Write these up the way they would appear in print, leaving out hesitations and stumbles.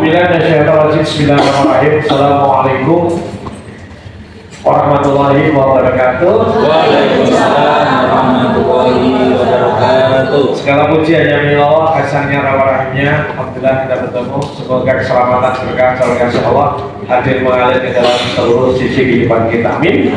Bismillahirrahmanirrahim. Assalamualaikum warahmatullahi wabarakatuh. Waalaikumsalam warahmatullahi wabarakatuh. Segala puji hanya milik Allah, kasihnya rahimnya. Alhamdulillah kita bertemu. Semoga keselamatan berkah kasih Allah hadir mengalir ke dalam seluruh sisi kehidupan kita. Amin.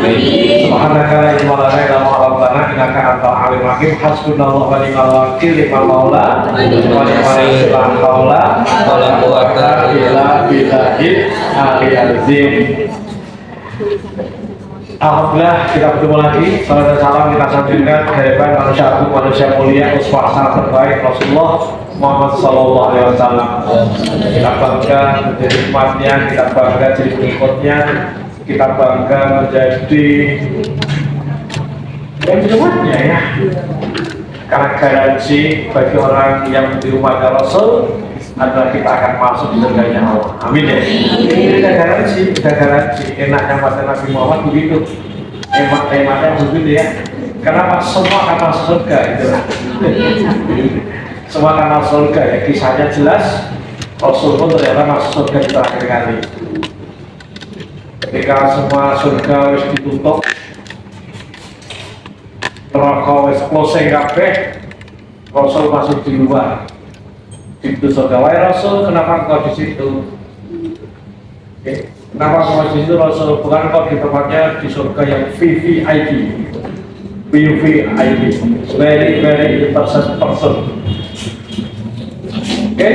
Subhanaka la ilma lana illa ma 'allamtana innaka antal alimul hakim. Hasbunallahu wa ni'mal wakil, ni'mal maula wa ni'mal nasir. La haula wa la quwwata illa billahil aliyyil azim. Alhamdulillah kita bertemu lagi. Salam dan salam kita sampaikan kehadiran manusia agung, manusia mulia, uswah sangat terbaik Rasulullah Muhammad Sallallahu Alaihi Wasallam. Kita bangga menjadi umatnya, kita bangga jadi pengikutnya, kita bangga menjadi umatnya ya. Karena garansi bagi orang yang di umatnya Rasul adalah kita akan masuk di surganya Allah. Amin ya. Kita garansi. Enaknya mata Nabi Muhammad begitu. Emaknya begitu ya. Kenapa semua akan masuk surga itu? Semua akan masuk surga ya. Kisahnya jelas. Rasul pun ternyata masuk surga di terakhir kali. Ketika semua surga harus ditutup, neraka wis closing kabeh, Rasul masuk di luar. Itu surga. Wahai Rasul, kenapa engkau di situ? Kenapa engkau di situ Rasul? Bukan engkau di tempatnya di surga yang VVIP, very person. Oke?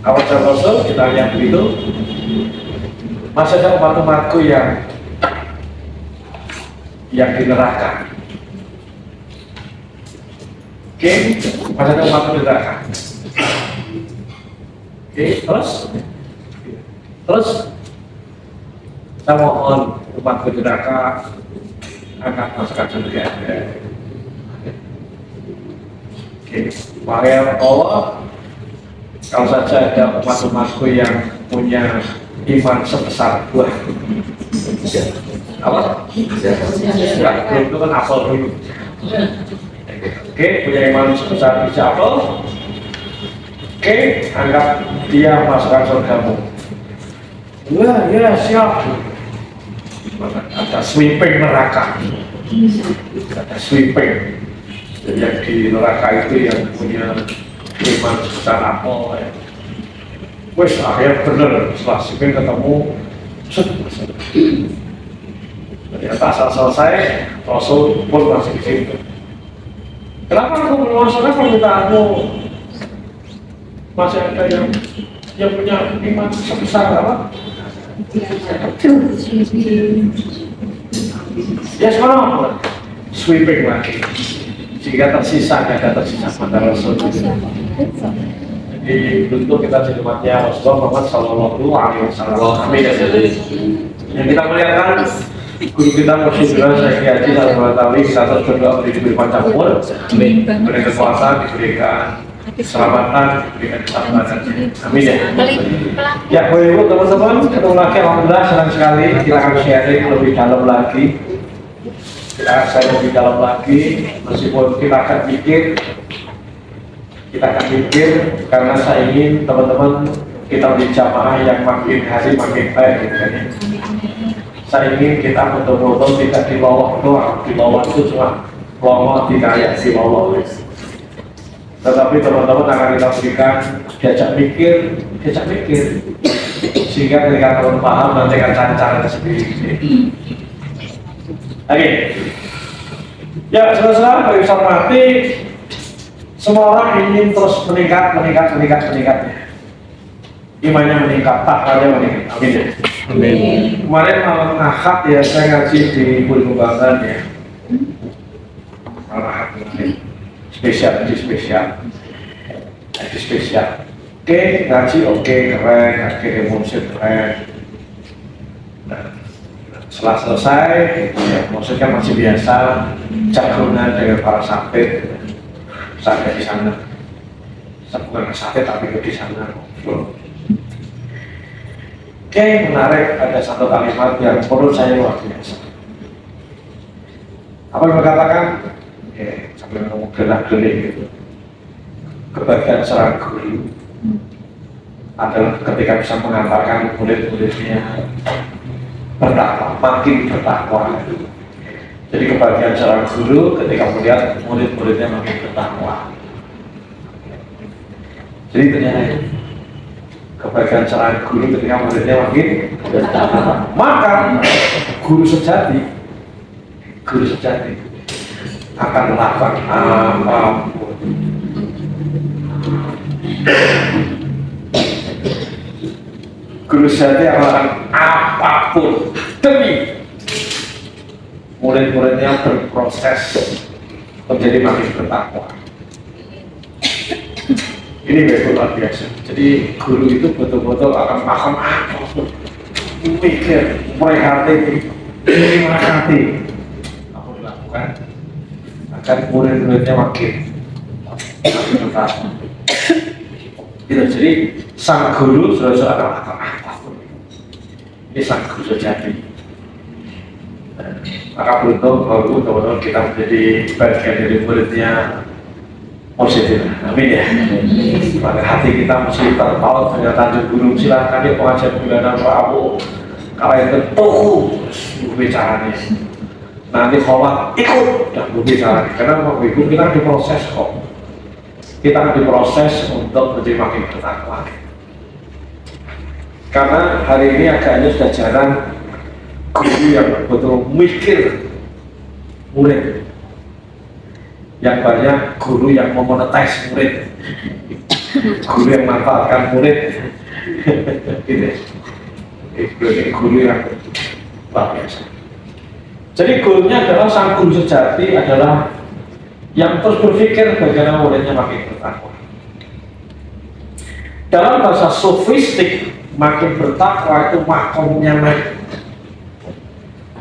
Awal Rasul kita lihat begitu. Masih ada umat-umatku yang di neraka. Oke, masih ada umat di neraka. Oke, terus saya mohon umat di neraka akan masukkan surga. Oke, wahai Allah, kalau saja ada umat-umatku yang punya iman sebesar buah. Apa? Itu kan apel dulu. Oke, punya iman sebesar biji apel. Oke, anggap dia masukkan surgamu. Wah, ya siap. Ada sweeping neraka. Ada sweeping. Jadi yang di neraka itu yang punya iman sebesar apel. Ya. Wes akhirnya bener setelah sweeping ketemu. Ternyata selesai, Rasul pun masih di situ. Kenapa aku belum masukkan permintaanmu? Masih ada yang punya iman sebesar apa? Ya sekarang sweeping lagi. Jika tersisa, ada tersisa mata Rasul. Jadi untuk kita jadi umatnya Rasulullah Muhammad Sallallahu Alaihi Wasallam. Amin. Yang kita melihatkan guru kita Rasulullah Syekh Haji Salim Al-Tawi, kita terus berdoa diberi panjang umur, diberi kekuatan, diberikan keselamatan, diberikan kesabaran. Amin ya. Ya, Bapak Ibu teman-teman, ketemu lagi. Alhamdulillah senang sekali kita akan sharing lebih dalam lagi. Saya lebih dalam lagi, meskipun kita akan mikir karena saya ingin teman-teman kita menjadi jamaah yang makin hari makin baik gitu kan ya. Saya ingin kita betul-betul tidak di bawah doang, di bawah itu cuma lomot tidak kayak di bawah. Tetapi teman-teman akan kita berikan diajak mikir sehingga ketika teman paham nanti akan cari caranya sendiri. Oke. Ya, saudara-saudara, bagi saya hormati, semua orang ingin terus meningkat. Imannya meningkat, takwanya meningkat. Amin ya. Amin. Kemarin malam Ahad ya saya ngaji di Bulungan ya. Malam Ahad kemarin spesial. Oke, ngaji oke, keren, akhirnya musik keren. Nah, setelah selesai, ya, musiknya masih biasa, jagungan dengan para sapit. Saya di sana, saya bukan ke sapit tapi di sana. Oke, menarik, ada satu kalimat yang menurut saya luar biasa. Apa yang berkatakan? Sambil ngomong gerak-gerik gitu. Kebagian seorang guru adalah ketika bisa mengantarkan murid-muridnya bertakwa, makin bertakwa. Jadi kebahagiaan seorang guru ketika melihat murid-muridnya makin bertakwa. Jadi ternyata kebahagiaan seorang guru ketika muridnya makin bertakwa. Maka guru sejati akan melakukan apapun. Guru sejati akan melakukan apapun demi murid-muridnya berproses menjadi makin bertakwa. Ini betul luar biasa. Jadi guru itu betul-betul akan paham apapun, mikir, merehati, apa dilakukan agar murid-muridnya makin bertakwa. Gitu. Jadi sang guru sudah akan melakukan apapun. Ini sang guru sejati. Maka beruntung kalau teman-teman kita menjadi bagian dari muridnya positif. Amin ya. Maka hati kita mesti terpaut dengan Tanjung Gunung. Silahkan di pengajian bulanan Rabu. Kalau yang tentu bicaranya. Nanti kholat ikut dan bicaranya. Karena Ibu kita diproses kok. Kita akan diproses untuk menjadi makin bertakwa. Karena hari ini agaknya sudah jarang guru yang betul mikir murid, yang banyak guru yang memonetize murid, guru yang manfaatkan murid, gitu. Guru yang luar biasa. Jadi gurunya adalah sang guru sejati adalah yang terus berpikir bagaimana muridnya makin bertakwa. Dalam bahasa sofistik, makin bertakwa itu makomnya naik.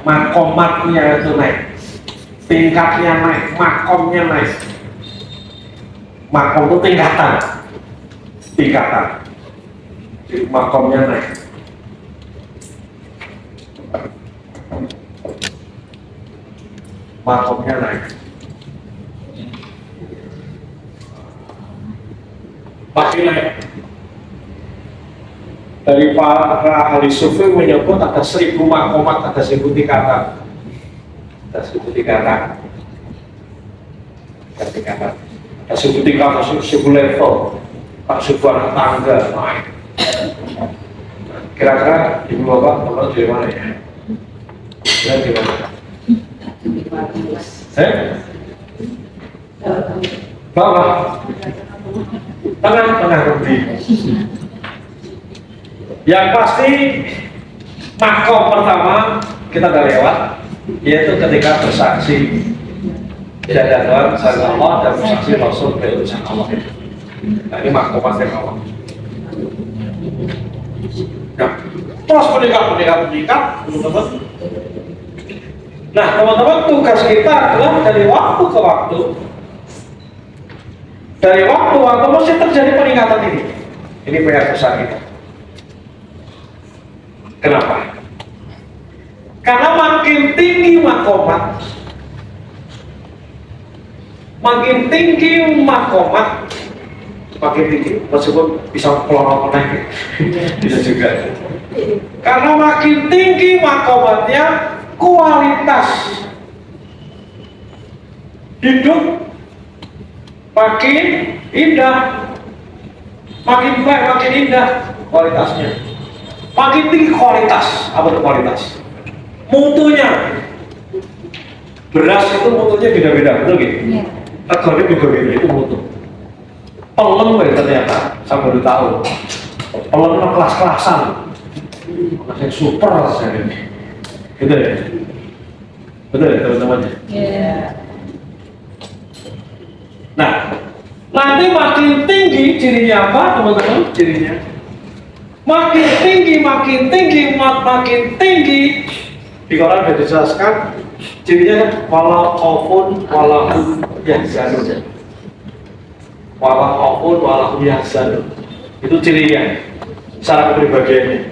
Makomatnya itu naik, tingkatnya naik, makomnya naik. Makom itu tingkatan. Jadi makomnya naik. Makomnya naik. Makin naik. Dari para ahli sufi menyebut ada 1000 makomat, ada 1000 tingkatan. Ada 1000 tingkatan. Ada 1000 tingkatan, 1000 level. Tak 1000 anak tangga naik. Kira-kira ibu bapak teman dari mana ya? Kira di mana? Bawah. Tengah nanti. Yang pasti makom pertama kita udah lewat, yaitu ketika bersaksi tidak ada Tuhan selain Allah dan bersaksi Rasul berutusan Allah. Nah, ini makom pertama. Nah, terus meningkat, teman-teman. Nah, teman-teman, tugas kita adalah dari waktu ke waktu. Dari waktu mesti terjadi peningkatan ini. Ini PR besar kita. Kenapa? Karena makin tinggi makomat, makin tinggi meskipun bisa pelorong naik, bisa juga. Karena makin tinggi makomatnya, kualitas hidup makin indah, makin baik, makin indah kualitasnya. Makin tinggi kualitas, apa itu kualitas? Mutunya, beras itu mutunya beda-beda, betul gitu? Iya. Regane juga beda, itu mutu. Pelem ternyata, saya baru tahu. Pelem kelas-kelasan, masih super saya ini. Gitu ya? Betul ya teman-teman? Iya. Nah, nanti makin tinggi cirinya apa teman-teman? Cirinya makin tinggi di koran sudah dijelaskan cirinya kan wala khaufun wala hum yahzanun, itu cirinya secara kepribadiannya.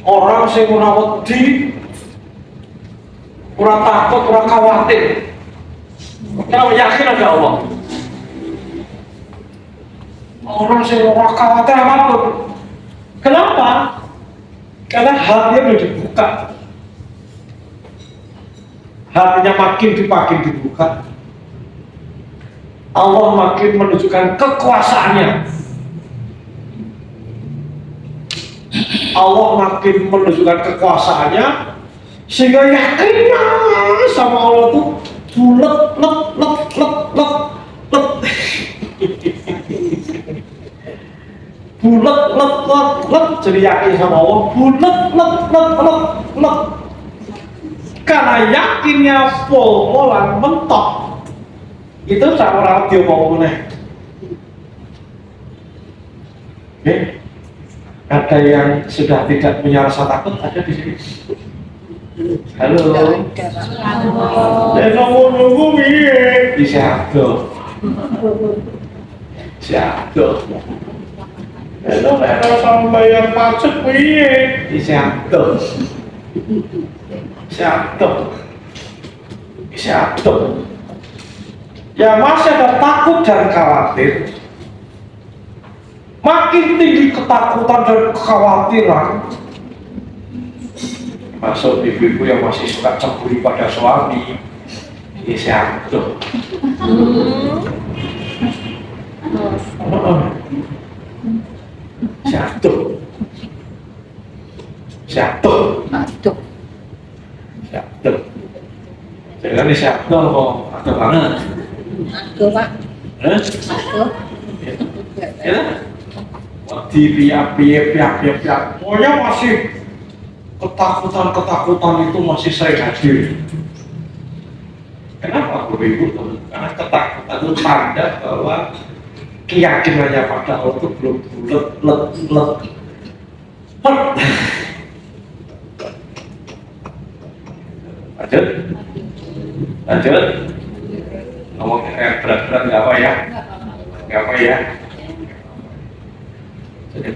Orang sing ora wedi, ora takut, ora khawatir, karena yakin ada Allah. Orang sing ora khawatir apapun, Kenapa? Karena hatinya udah dibuka. Hatinya makin dibuka. Allah makin menunjukkan kekuasaannya. Allah makin menunjukkan kekuasaannya sehingga yakinnya sama Allah tuh bulet bulet jadi yakin sama Allah bulet karena yakinnya polan mentok itu sama orang dia mau nih. Ada yang sudah tidak punya rasa takut ada di sini. Halo. Nunggu piye? Siap-siap. Halo, sampai yang pacet piye? Siap-siap. Ya masih ada takut dan khawatir. Makin tinggi ketakutan dan kekhawatiran. Masuk ibu-ibu yang masih suka cemburu pada suami. Siap-siap. Jangan siap-siap kok, ada banget. Aduh, Pak. Ya, di piap. Pokoknya masih ketakutan itu masih sering hadir. Kenapa Ibu? Karena ketakutan itu tanda bahwa keyakinannya pada Allah itu belum bulet. Lanjut. Ngomong yang berat-berat nggak apa ya. Jadi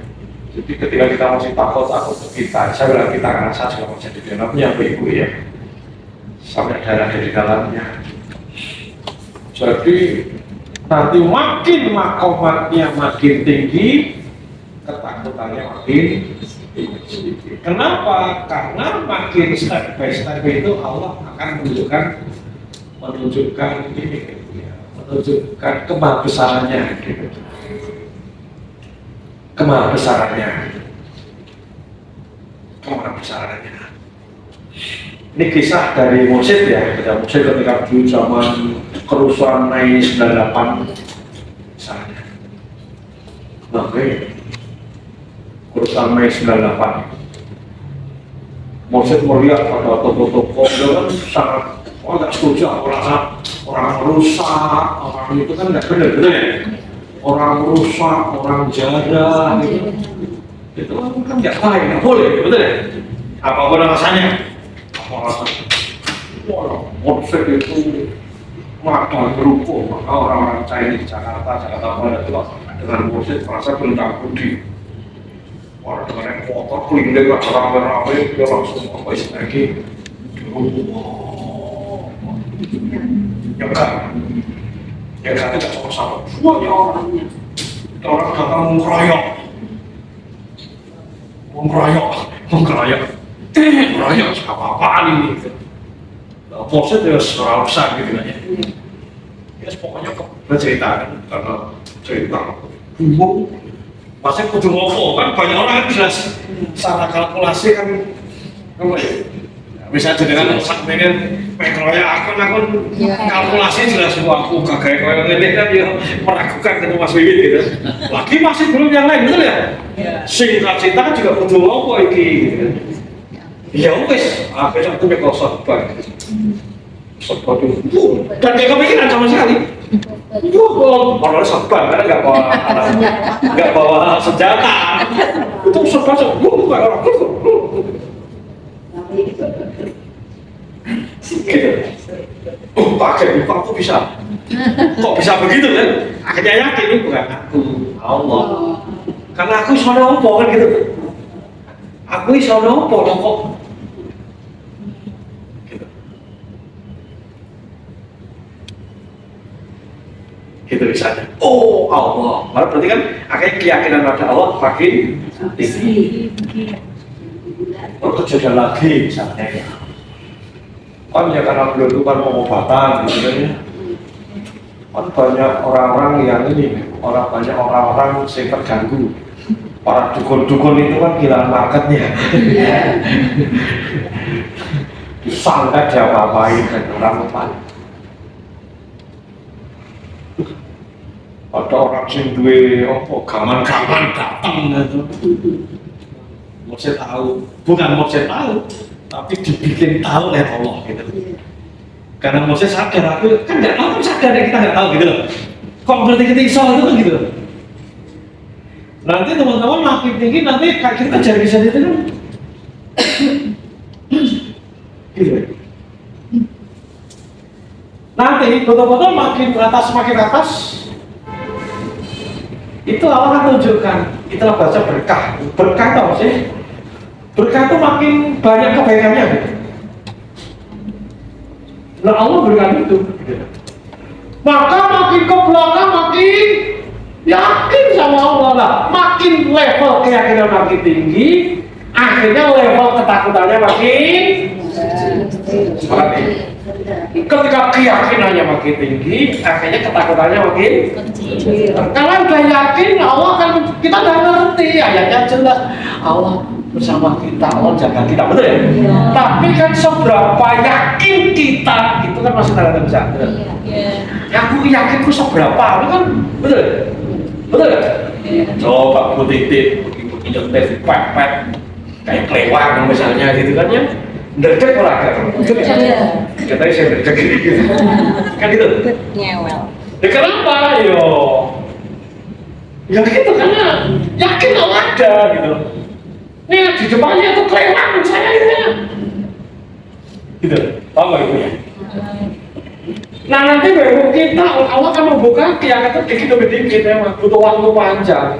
ketika kita masih takut kita, saya bilang kita ngerasa juga masih di dalamnya ibu ya, sampai darah di dalamnya. Jadi nanti makin makomatnya makin tinggi, ketakutannya makin tinggi. Kenapa? Karena makin step by step itu Allah akan menunjukkan kemahabesarannya gitu. Kemahabesarannya. Ini kisah dari Mursyid ya, Mursyid ketika dulu zaman kerusuhan Mei 98 misalnya. Oke. Kerusuhan Mei 98. Mursyid melihat pada toko-toko dengan sangat agak setuju orang rusak, orang itu kan nggak benar gitu ya. Orang rusak, orang jaga gitu. Itu kan nggak baik, nggak boleh, betul ya? Apapun alasannya. Mursyid itu makan berukuh, maka orang-orang Chinese Jakarta Barat itu dengan Mursyid merasa berhutang budi. Orang dengan yang kotor, kelingking, ramai-ramai, dia langsung apa lagi. Ya kan tidak sama-sama. Semuanya orangnya. Orang datang mengkeroyok. Apa-apaan ini? Mursyid ya serau besar gitu kan ya. Ya pokoknya bercerita kan, karena cerita bingung. Pasti kudu ngomong kan, banyak orang kan jelas secara kalkulasi kan apa ya? Bisa jadi kan sampai pengeroyak akun kalkulasi jelas semua aku kagak koyo ngene kan ya meragukan ketemu Mas Wiwit gitu. Lagi masih belum yang lain betul ya? Singkat cerita kan juga kudu ngomong iki gitu kan. Ya wis, besok aku mek khotbah. Khotbah itu dan gak kepikiran sama sekali. Orang sabar karena nggak bawa senjata. Itu sabar bukan orang gitu. Kaget, kok bisa begitu kan? Akhirnya yakin ini bukan aku, Allah. Karena aku sono opo kan gitu. Aku sono opo kok. Gitu misalnya. Oh Allah, malah berarti kan akhirnya keyakinan pada Allah makin tinggi. Oh, kejadian lagi misalnya ya. Kan ya karena beliau itu kan pengobatan gitu kan ya. Kan banyak orang-orang yang ini, banyak orang-orang yang terganggu. Para dukun-dukun itu kan kehilangan marketnya. Disangka dia apa-apain dan orang lupa. Ada orang sing duwe apa gaman-gaman datang gitu. Mau saya tahu, bukan mau saya tahu, tapi dibikin tahu oleh Allah gitu. Karena mau saya sadar, aku kan nggak tahu, kan sadar ya kita nggak tahu gitu loh. Kok berarti kita iso itu kan gitu. Nanti teman-teman makin tinggi, nanti kita cari bisa itu kan. Gitu. Nanti betul-betul makin atas, itu Allah akan tunjukkan. Itulah baca berkah. Berkah tau sih? Berkah itu makin banyak kebaikannya gitu. Nah Allah berikan itu gitu. Maka makin ke belakang makin yakin sama Allah lah. Makin level keyakinan makin tinggi, akhirnya level ketakutannya makin tinggi. Ketika keyakinannya makin tinggi, akhirnya ketakutannya makin kecil. Kalau udah yakin, Allah kan kita udah ngerti ayatnya jelas. Allah bersama kita, Allah jaga kita, betul ya? Ya. Tapi kan seberapa yakin kita, itu kan masih tanda tanya. Ya. Aku yakinku seberapa, itu kan betul, betul ya? Ya. Coba Bu Titik, begitu tes pepet, kayak kelewat misalnya gitu kan ya? Nderdek ora kan? Katanya saya nderdek gitu. Kan gitu? Ngewel. Ya kenapa? Yo. Ya gitu karena yakin Allah ada gitu. Nih di depannya tuh kelewat saya gitu ya. Gitu. Tahu nggak itu ya? Nah nanti baru kita Allah akan membuka kiamat itu dikit ya, butuh waktu panjang.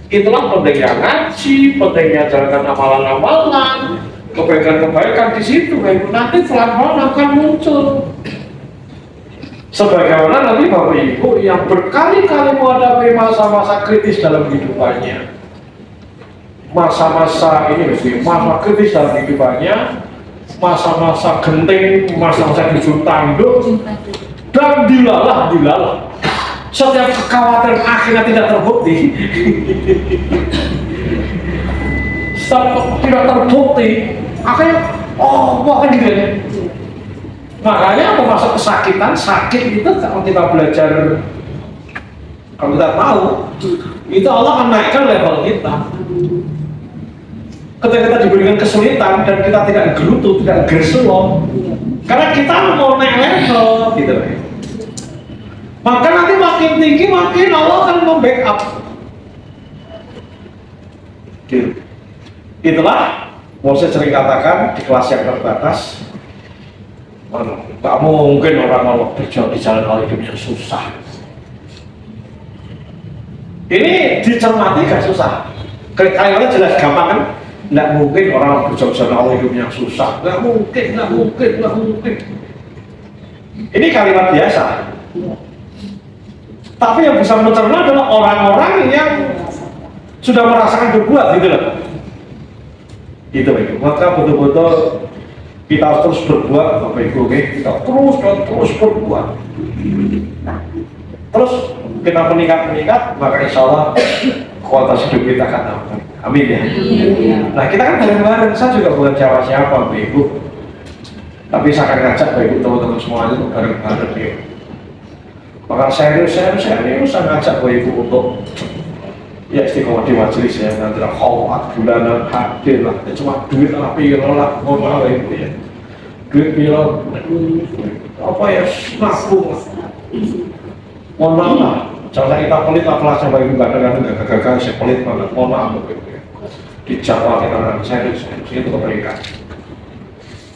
Itulah pentingnya ngaji, pentingnya jalankan amalan-amalan. Kebaikan-kebaikan di situ, nanti pelan-pelan akan muncul. Sebagaimana nanti Bapak Ibu yang berkali-kali menghadapi masa-masa kritis dalam kehidupannya, masa-masa ini, masa kritis dalam kehidupannya, masa-masa genting, masa-masa dijun tanduk, dan dilalah. Setiap kekhawatiran akhirnya tidak terbukti. Tidak terbukti, akhirnya kan gitu ya. Makanya termasuk kesakitan, sakit itu kalau kita belajar, kalau kita tahu, itu Allah akan naikkan level kita. Ketika kita diberikan kesulitan dan kita tidak gerutu, tidak gerselong, karena kita mau naik level, gitu. Maka nanti makin tinggi, makin Allah akan membackup. Gitu. Itulah Moses sering katakan di kelas yang terbatas, nggak mungkin orang Allah berjuang di jalan Allah hidup yang susah. Ini dicermati gak susah. Kayaknya jelas gampang kan? Nggak mungkin orang berjuang di jalan Allah hidup yang susah. Nggak mungkin. Ini kalimat biasa. Tapi yang bisa mencerna adalah orang-orang yang sudah merasakan berbuat gitu loh. Itu Bapak Ibu, maka betul-betul kita harus terus berbuat Bapak Ibu, oke? Kita terus berbuat. Terus kita meningkat, maka insya Allah kualitas hidup kita akan tambah. Amin ya. Nah kita kan bareng-bareng, saya juga bukan siapa-siapa Bapak Ibu, tapi saya akan ngajak Bapak Ibu teman-teman semuanya untuk bareng-bareng ya. Maka serius saya ngajak Bapak Ibu untuk ya istiqomah di majelis ya, nanti lah khawat bulanan hadir lah, ya cuma duit lah piro lah, mohon maaf Ibu ya, duit piro apa ya, nabung lah, mohon maaf lah, jangan kita pelit lah kelasnya Bapak Ibu, gak gagal saya pelit banget, mohon maaf Bapak Ibu ya, di Jawa kita orang serius itu kebaikan.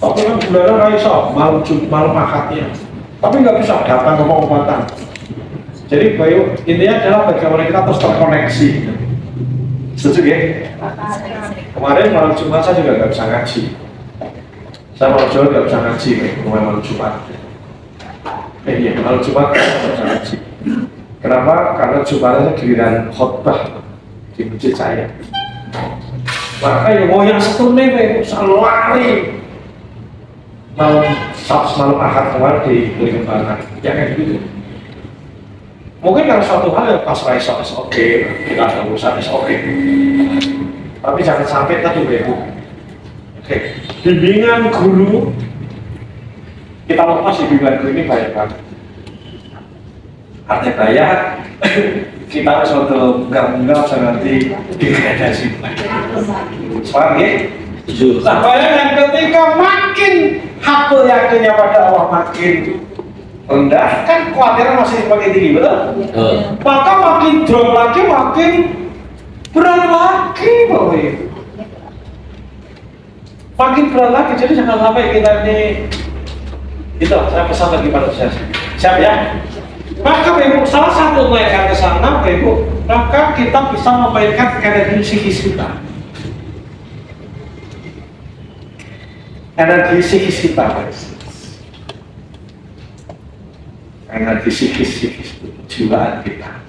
Tapi kan bulanan raiso, malam akadnya, tapi nggak bisa datang ke pengobatan. Jadi Bayu, intinya adalah bagaimana kita terus terkoneksi. Setuju ya? Kemarin malam Jumat saya juga nggak bisa ngaji. Saya malam Jumat nggak bisa ngaji, malam Jumat. Iya, malam Jumat nggak bisa ngaji. Kenapa? Karena Jumatnya giliran khotbah di masjid saya. Maka ya mau yang setune Ibu selalu lari. Malam Ahad kemarin di Kembangan, ya kayak gitu. Mungkin kalau suatu hal yang pas raiso oke, kita ada urusan oke. Tapi jangan sampai tadi Ibu. Oke, bimbingan guru kita lepas di bimbingan guru ini banyak banget. Artinya banyak, kita harus enggak usah nanti degradasi. Paham ya? Nah, bayangkan ketika makin hakul yakinnya pada Allah makin rendah, kan khawatirnya masih semakin tinggi, betul? Maka makin drop lagi, makin berat lagi, Bapak Ibu. Makin berat lagi, jadi jangan sampai kita ini, itu saya pesan bagi pada saya. Siap ya? Maka Ibu, salah satu menaikkan ke sana, Ibu, maka kita bisa memainkan energi psikis kita. Energi psikis kita, energi psikis jiwaan kita.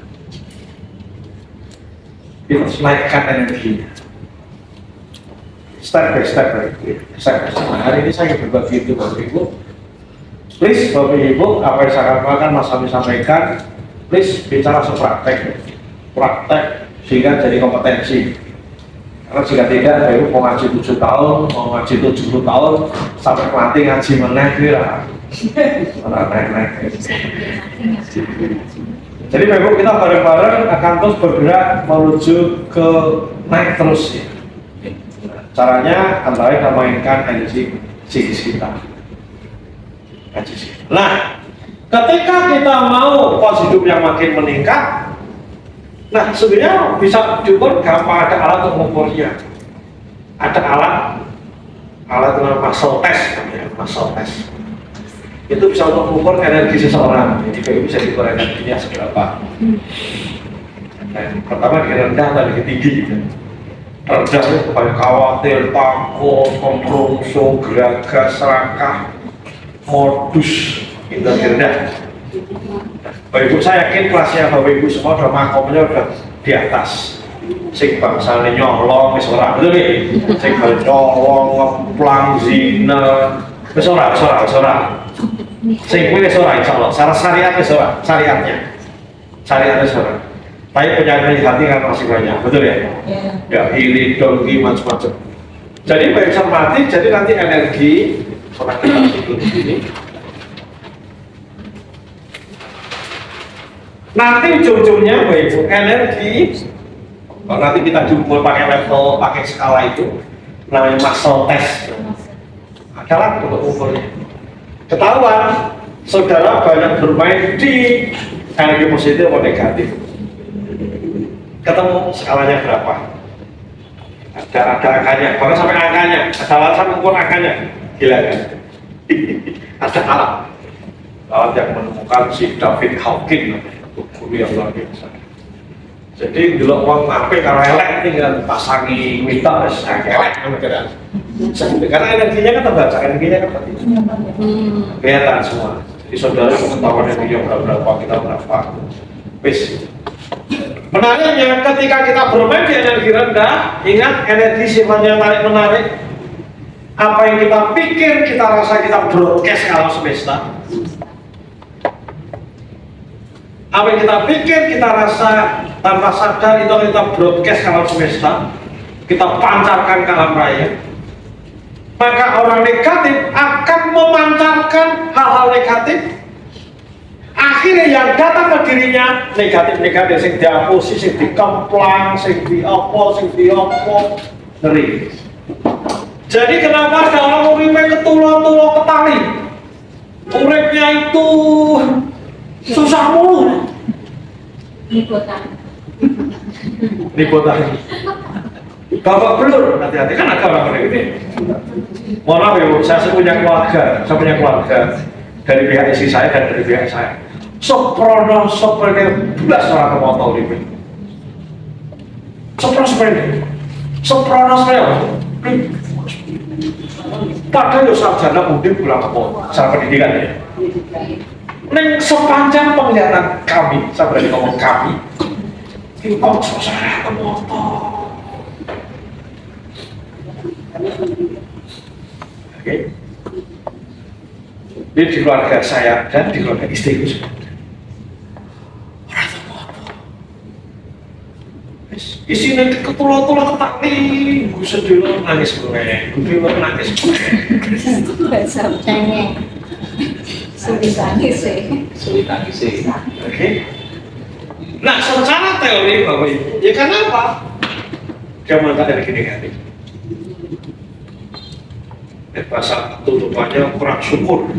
Kita harus naikkan energinya. Step by step, hari ini saya berbagi itu Bapak Ibu. Please Bapak Ibu, apa yang saya katakan Mas Ami sampaikan, please bicara praktek sehingga jadi kompetensi. Karena jika tidak, Bapak Ibu mau ngaji 7 tahun, mau ngaji 70 tahun, sampai mati ngaji meneh kira. Naik. Jadi Bapak Ibu, kita bareng-bareng akan terus bergerak menuju ke naik terus ya. Caranya antara kita mainkan energi psikis kita. Nah, ketika kita mau pos hidup yang makin meningkat, nah sebenarnya bisa diukur gampang, ada alat untuk mengukurnya. Ada alat dengan muscle test, muscle test. Itu bisa untuk mengukur energi seseorang. Jadi kayak bisa diukur energinya seberapa. Nah, pertama di rendah atau di tinggi gitu. Rendah itu banyak khawatir, takut, kompromiso, geragas, serakah, modus itu rendah. Bapak Ibu, saya yakin kelasnya Bapak Ibu semua udah makomnya udah di atas. Sing bangsane nyolong wis ora, betul nggih? Sing nyolong, ngeplang, zina, wis ora. Sing kuwi wis ora insyaallah. Secara syariat wis ora, syariatnya. Syariatnya wis ora. Tapi penyakit hati kan masih banyak, betul ya? Ya, iri, dongki, macam-macam. Jadi baik mati, jadi nanti energi orang kita ikut di sini. Nanti ujung-ujungnya Bapak energi. Kalau nanti kita jumpa pakai level, pakai skala itu, namanya muscle test. Adalah untuk ukurnya. Ketahuan, saudara banyak bermain di energi positif atau negatif. Ketemu skalanya berapa? Ada angkanya, bahkan sampai angkanya. Ada alasan mengukur angkanya. Gila kan? Ada alat yang menemukan si David Hawking, guru yang luar biasa. Jadi dulu uang ngapain kalau elek tinggal pasangi minta elek karena energinya kan terbaca, energinya kan kelihatan semua. Jadi saudara pengetahuan energinya berapa, kita berapa. Bis. Menariknya ketika kita bermain di energi rendah, ingat energi sifatnya tarik menarik. Apa yang kita pikir, kita rasa, kita broadcast ke alam semesta. Apa yang kita pikir, kita rasa tanpa sadar itu kita broadcast ke alam semesta. Kita pancarkan ke alam raya. Maka orang negatif akan memancarkan hal-hal negatif. Akhirnya yang datang ke dirinya negatif-negatif, sing diapusi, sing dikemplang, sing diopo, ngeri. Jadi kenapa ada orang uripnya ketulo-tulo ketali? Uripnya itu susah mulu. Liputan. Bapak belur, hati-hati kan ada orang kayak gini. Mohon maaf ya, saya punya keluarga dari pihak istri saya dan dari pihak saya. Soprono belas orang kemoto uripnya. Soprono padahal ya sarjana mungkin pulang ke secara pendidikan ya. Neng sepanjang penglihatan kami, saya berani ngomong kami, itu suasana kemotor. Oke. Ini di keluarga saya dan di keluarga istriku juga. Orang kemotor. Isinya ketulah-tulah ketak nih, gue sedih nangis gue, nangis gue. Bahasa cengeng. Sulit nangis sih. Oke. Nah, secara teori Bapak Ibu, ya kenapa? Zaman dari gini-gini. Bahasa tutupannya kurang syukur.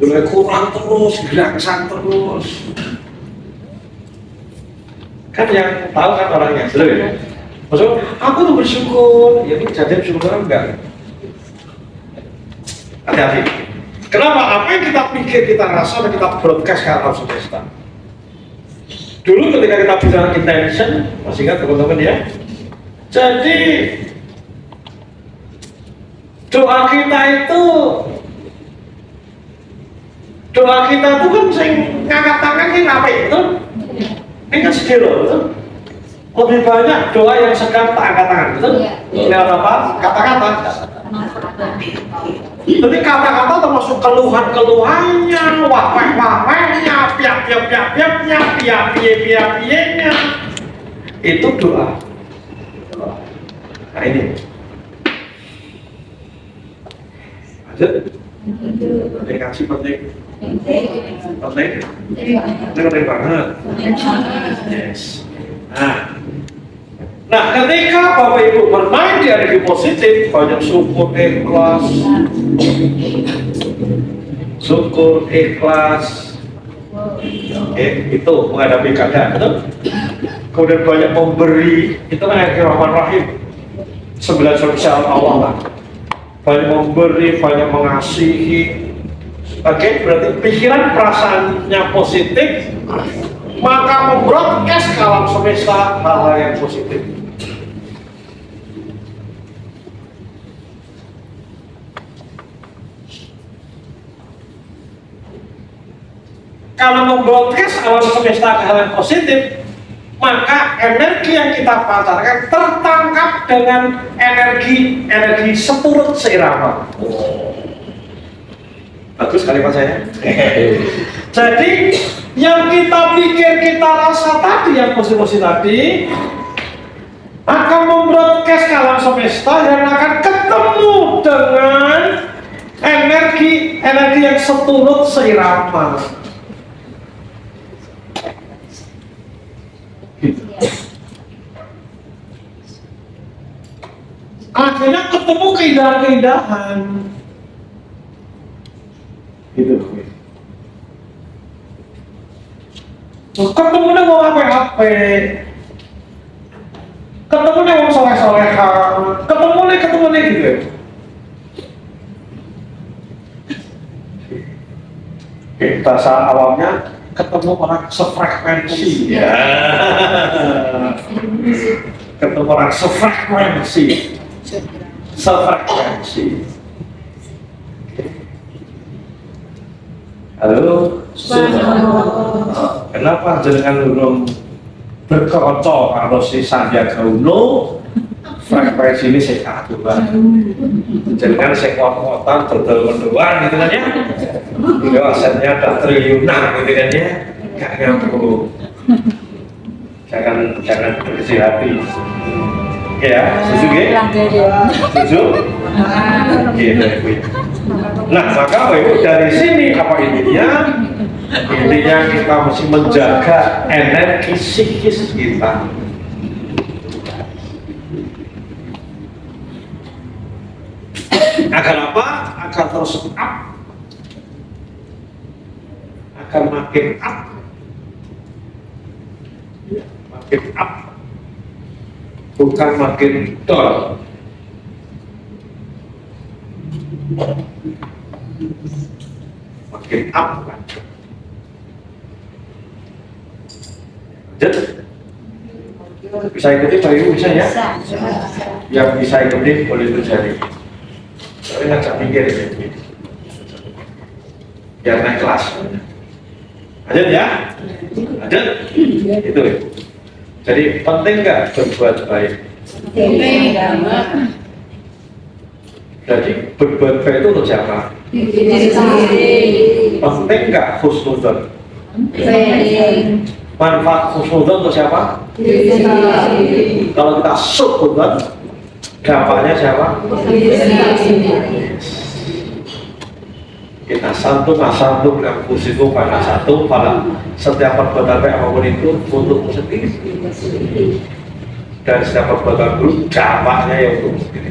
Dulu kurang terus, gerakan terus. Kan yang tahu kan orangnya, betul ya? Maksudnya, aku tuh bersyukur, ya ini jadi bersyukur enggak? Hati-hati. Kenapa? Apa yang kita pikir, kita rasa, dan kita broadcast ke alam semesta. Dulu ketika kita bicara intention, masih ingat teman-teman ya? Jadi doa kita itu kan sing ngangkat tangan ini apa itu? Ini kan sedih loh. Lebih banyak doa yang sedang tak angkat tangan, betul? Lewat apa? Kata-kata. Jadi kata-kata termasuk keluhan-keluhannya, wapek-wapeknya, piap-piap-piap-piapnya, piap-piap-piap-piapnya. Itu doa. Nah ini. Lanjut. Komunikasi penting. Penting? Ini penting banget. Yes. Nah, ketika Bapak Ibu bermain di energi positif, banyak syukur, ikhlas, oke, itu menghadapi keadaan, betul? Kemudian banyak memberi, itu kan energi Rahman Rahim, 9 sosial Allah lah. Banyak memberi, banyak mengasihi. Oke, berarti pikiran perasaannya positif, maka membroadcast ke alam semesta hal-hal yang positif. Kalau membroadcast alam semesta ke hal yang positif, maka energi yang kita pancarkan tertangkap dengan energi seturut seirama. Bagus kalimat saya. Jadi yang kita pikir, kita rasa tadi, yang posisi tadi akan membroadcast ke alam semesta dan akan ketemu dengan energi yang seturut seirama. Gitu. Akhirnya ketemu keindahan-keindahan. Gitu. Ketemunya mau apa-apa, ketemunya mau soleh-solehan, ketemunya gitu. Bahasa awamnya ketemu orang sefrekuensi, ya. Ketemu orang sefrekuensi. Halo. Kenapa jenengan belum berkocok kalau si Sandiaga Uno frekuensi ini saya kaku banget. Jenengan saya kuat-kuatan berdua-duaan gitu kan ya. Hingga asetnya ada triliunan gitu kan ya. Gak nyambung. Jangan berkecil hati. Ya, setuju ya? Setuju? Oke. Nah, maka Ibu dari sini apa intinya? Intinya kita mesti menjaga energi psikis kita. Agar apa? Agar terus up. Agar makin up. Makin up. Bukan makin down. Makin up. Bisa ikuti Pak Ibu, bisa ya? Yang bisa ikuti boleh terjadi. Tapi ngajak mikir ya. biar naik kelas. Lanjut ya, lanjut. Itu. Jadi penting nggak berbuat baik? Jadi berbuat baik itu untuk siapa? Penting nggak husnudzon? Manfaat husnudzon untuk siapa? Kalau kita suudzon, dampaknya siapa? Kita santum itu pada satu, pada setiap perbuatan baik apapun itu untukmu sendiri, dan setiap perbuatan buruk dampaknya ya untukmu sendiri.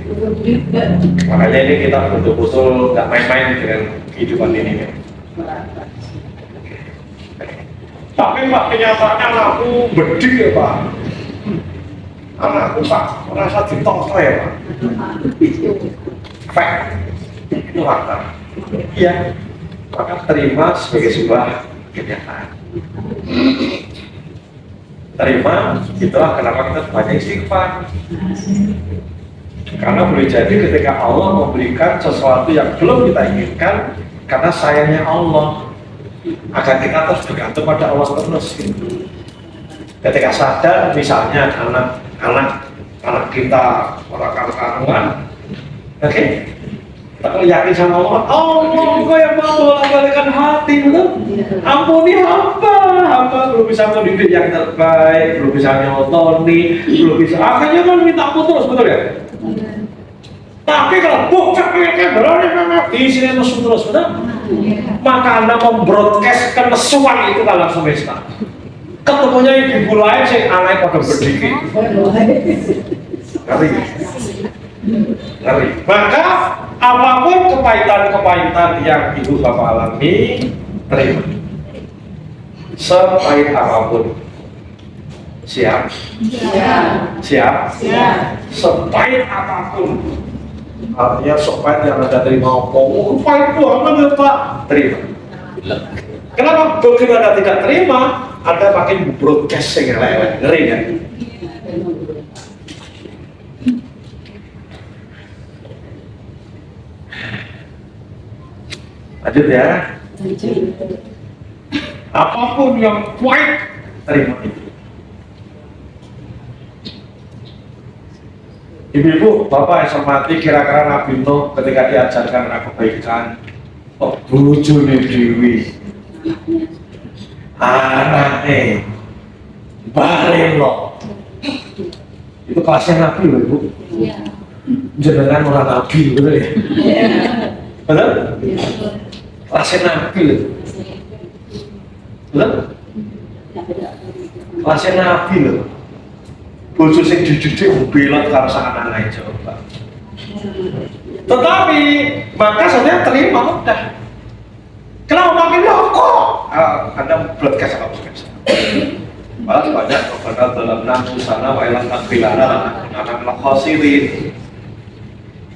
Makanya ini kita betul-betul nggak main-main dengan kehidupan ini ya. Tapi Pak, kenyataannya anakku bedih ya Pak. Anakku Pak merasa ditoto ya Pak. Fact, itu fakta. Iya, maka terima sebagai sebuah kenyataan. Terima, itulah kenapa kita banyak istighfar. Karena boleh jadi ketika Allah memberikan sesuatu yang belum kita inginkan, karena sayangnya Allah, agar kita terus bergantung pada Allah terus. Ketika sadar, misalnya anak kita orang karuan, oke? Kalau yakin sama Allah, Engkau yang mau bolak-balikan hati, betul? Ampuni hamba belum bisa mendidik yang terbaik, belum bisa nyotoni, belum bisa. Akhirnya kan minta ampun terus, betul ya? Tapi kalau bocah di sini mesum terus, betul? Maka Anda membroadcast kenesuan itu dalam semesta. Ketemunya ibu lain, sih anak pada berdiri. Ngeri. Maka apapun kepahitan yang ibu bapak alami, terima. Sepahit apapun. Siap? Siap? Sepahit apapun. Artinya sepahit yang Anda terima pahit banget ya Pak. Terima. Kenapa? Begitu Anda tidak terima, Anda makin broadcast yang lain. Ngeri kan? Lanjut ya. Apapun yang pahit, terima itu. Ibu-ibu, bapak yang hormati, kira-kira Nabi Nuh ketika diajarkan kebaikan, bojone dewi, anaknya, balen lo. Itu kelasnya Nabi loh ibu. Jenengan orang Nabi, betul ya? Betul? Kelasnya Nabi loh. Betul? Kelasnya Nabi loh. Bojo sing dididik belot karo sak anake coba. Tetapi maka saya terima udah. Kenapa makin kok? Anda broadcast apa broadcast? Malah banyak kepada dalam nafsu sana wa ilang takbilana anak khosirin.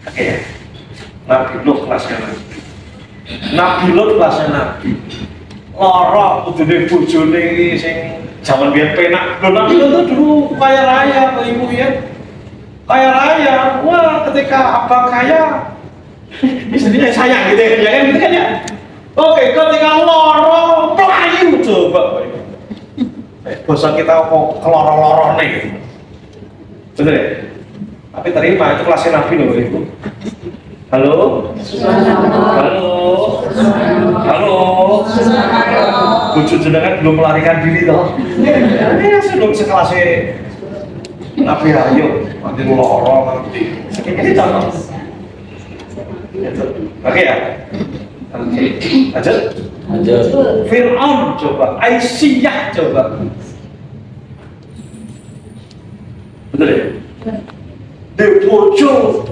Oke. Nabi Nuh kelasnya Nabi. Nabi Lut kelasnya Nabi. Lara kudune bojone sing zaman biar penak. Nabi Lut itu dulu kaya raya, ibu ya. Kaya raya. Wah, ketika abang kaya istrinya sayang gitu ya kan gitu kan ya. Oke, ketika lara pelayu coba. Bosan kita kok keloro-loro nih. Betul ya? Tapi terima itu kelasnya Nabi loh ibu. Halo? Halo? Bujuk jenengan belum melarikan diri toh? Ini sebelum sekelasnya Nabi Ayo, nanti loro nanti. Ini contoh. Oke ya? Oke, lanjut. Fir'aun coba, Aisyah coba. Betul ya? Di bojo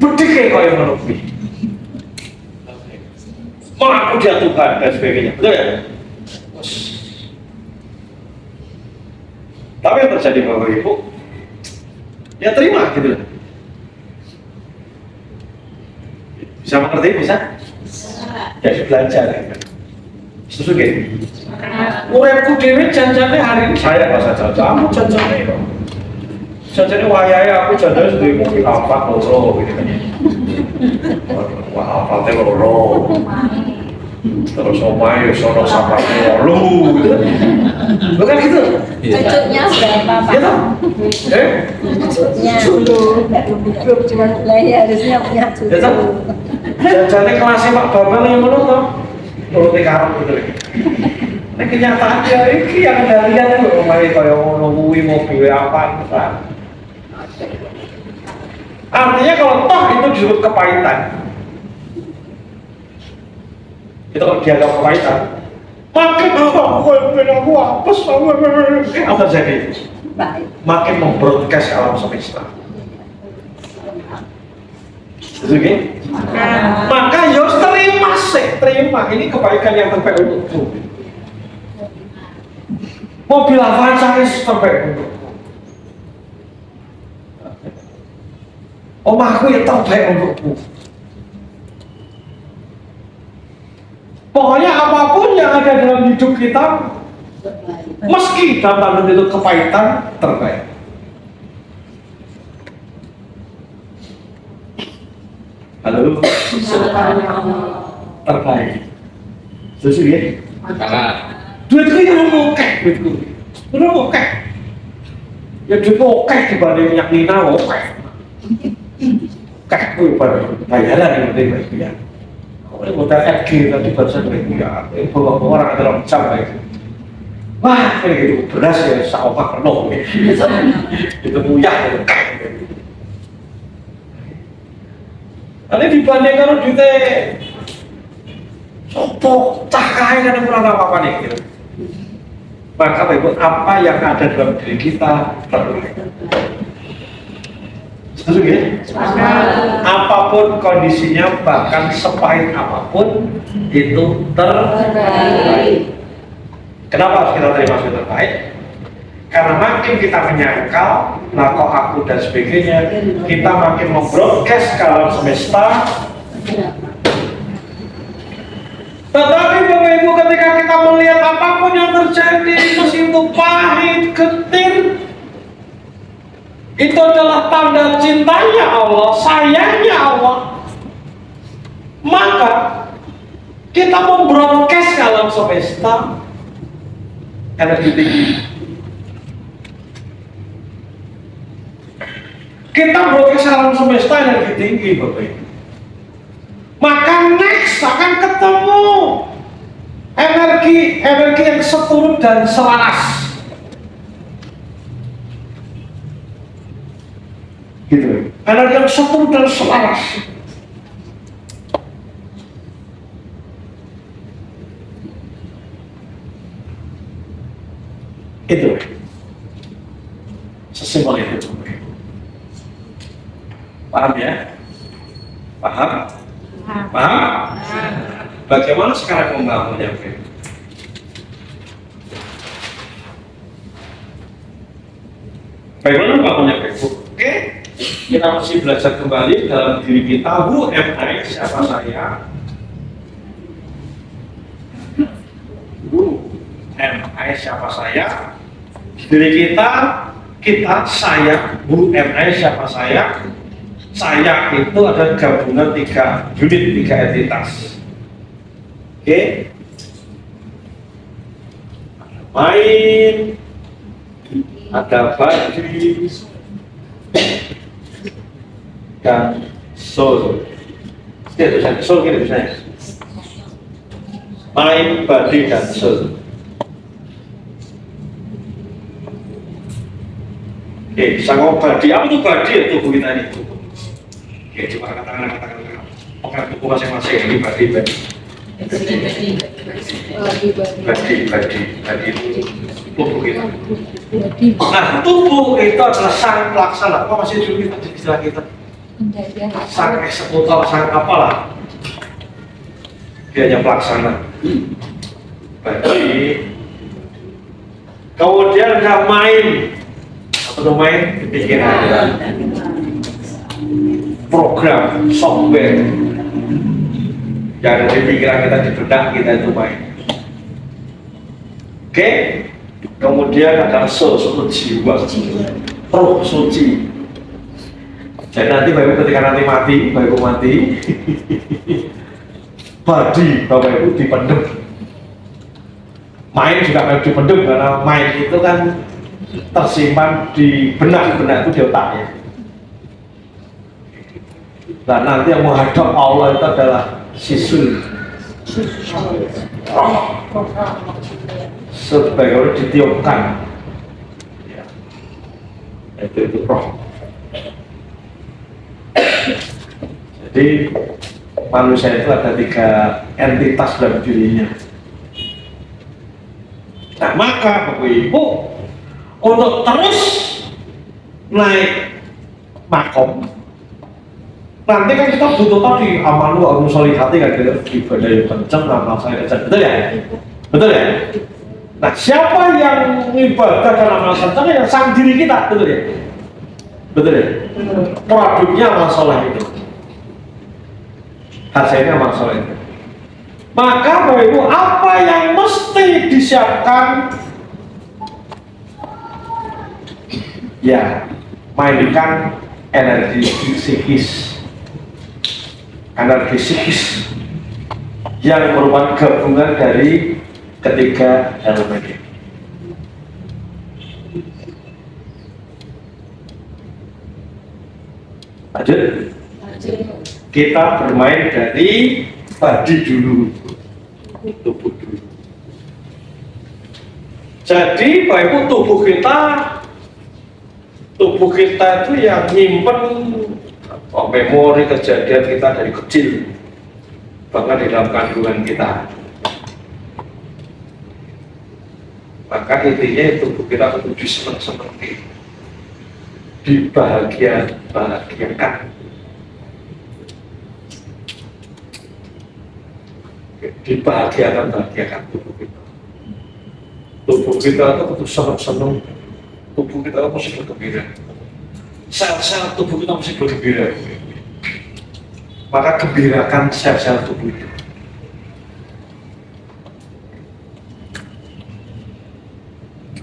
berdikir kau yang menutupi mengaku dia Tuhan dan sebagainya, betul ya? Tapi yang terjadi Bapak Ibu ya terima gitu. Bisa mengerti? Bisa? Jadi belajar ya. Setuju gitu? Urepku dewe janjane hari ini saya pas aja kamu janjane kok. Janjane wayahe aku janjane sedih mobil apa loro gitu kan. Wah, apa loro. Terus omae sono sapane lu. Bukan gitu. Cucunya berapa Pak? Ya toh? Cucunya belum cuma lah ya harusnya punya cucu. Ya toh? Jajane kelasnya Pak Bambang yang ngono toh. Nuruti karep gitu. Nek kenyataan ya iki yang ada lihat lho omae kaya ngono kuwi mobil apa gitu. Artinya kalau toh itu disebut kepahitan, itu kalau dianggap kepahitan, makin aku hapus, apa jadi? Baik. Makin membroadcast alam semesta. Itu kan? Maka yos terima ini kebaikan yang terbaik untukmu. Mobil Avanza itu terbaik untukmu. Omahku yang terbaik untukmu. Pokoknya apapun yang ada dalam hidup kita, meski dalam tanda itu kepahitan, terbaik. Halo, terbaik. Setuju ya? Duitku yang oke, duitku. Itu oke. Ya duitku oke dibanding minyak Nina oke. Kakku bayaran yang penting ya. Kalau hotel FG tadi barusan ya, bawa orang dalam jam kayak gitu. Wah, kayak gitu beras ya seopak penuh gitu. Itu muyah gitu. Nanti dibanding kalau duitnya sopo cakai kan kurang apa-apa nih gitu. Maka apa yang ada dalam diri kita terbaik. Setuju ya? Apapun kondisinya, bahkan sepahit apapun itu terbaik. Kenapa harus kita terima sebagai terbaik? Karena makin kita menyangkal, nah kok aku dan sebagainya, kita makin membroadcast ke alam semesta. Tetapi Bapak Ibu, ketika kita melihat apapun yang terjadi, meski itu pahit, getir, itu adalah tanda cintanya Allah, sayangnya Allah. Maka kita membroadcast ke alam semesta energi tinggi. Kita broadcast ke alam semesta energi tinggi, Bapak Ibu. Maka next akan ketemu energi yang seturut dan selaras. Gitu. Energi yang seturut dan selaras. Itu sesimpel itu. Paham ya? Paham? Paham? Bagaimana sekarang membangunnya? Bagaimana membangunnya? Oke, kita masih belajar kembali dalam diri kita. Who am I? Siapa saya? Who am I? Siapa saya? Diri kita, saya. Who am I? Siapa saya? Saya itu ada gabungan 3 unit, 3 entitas. Oke? Main, ada body, dan soul. Itu tulisannya, soul gini tulisannya. Mind, body, dan soul. Oke, sama body, apa itu body ya tubuh kita ini? Oke, coba katakan oke, tubuh masing-masing ini body itu tubuh kita. Nah, tubuh itu adalah sang pelaksana. Apa masih dulu kita istilah kita? Sang eksekutor, sang apalah? Dia hanya pelaksana. Bagi kemudian ada main. Apa main? Pikiran. Program, software yang ada di pikiran kita, di benak kita itu main. Oke? Kemudian ada soul, jiwa, roh suci. Jadi nanti Bapak Ibu ketika nanti mati, Bapak Ibu mati, badi Bapak Ibu dipendem. Main juga Bapak Ibu dipendem karena main itu kan tersimpan di benak itu di otaknya. Dan nanti yang menghadap Allah itu adalah sisul. Sebagai orang ditiupkan. Ya. Itu roh. Jadi manusia itu ada 3 entitas dalam dirinya. Nah maka Bapak Ibu untuk terus naik makom, nanti kan kita butuh tadi amalu arum solihati kan gitu, ibadah yang kenceng, amal saya kenceng, betul ya? Betul ya? Nah siapa yang ibadah dan amal kenceng yang sang diri kita, betul ya? Betul ya? Produknya amal soleh itu. Hasilnya amal soleh itu. Maka Bapak Ibu, apa yang mesti disiapkan? Ya, mainkan energi psikis. Energi psikis yang merupakan gabungan dari ketiga elemen ini. Lanjut. Kita bermain dari badi dulu, tubuh dulu. Jadi Bapak Ibu, tubuh kita itu yang nyimpen memori kejadian kita dari kecil, bahkan di dalam kandungan kita. Maka intinya tubuh kita itu diseneng-senengi, dibahagiakan. Dibahagiakan tubuh kita. Tubuh kita itu betul senang-senang. Tubuh kita itu mesti bergembira. Sel-sel tubuh kita mesti bergembira. Maka gembirakan sel-sel tubuh itu.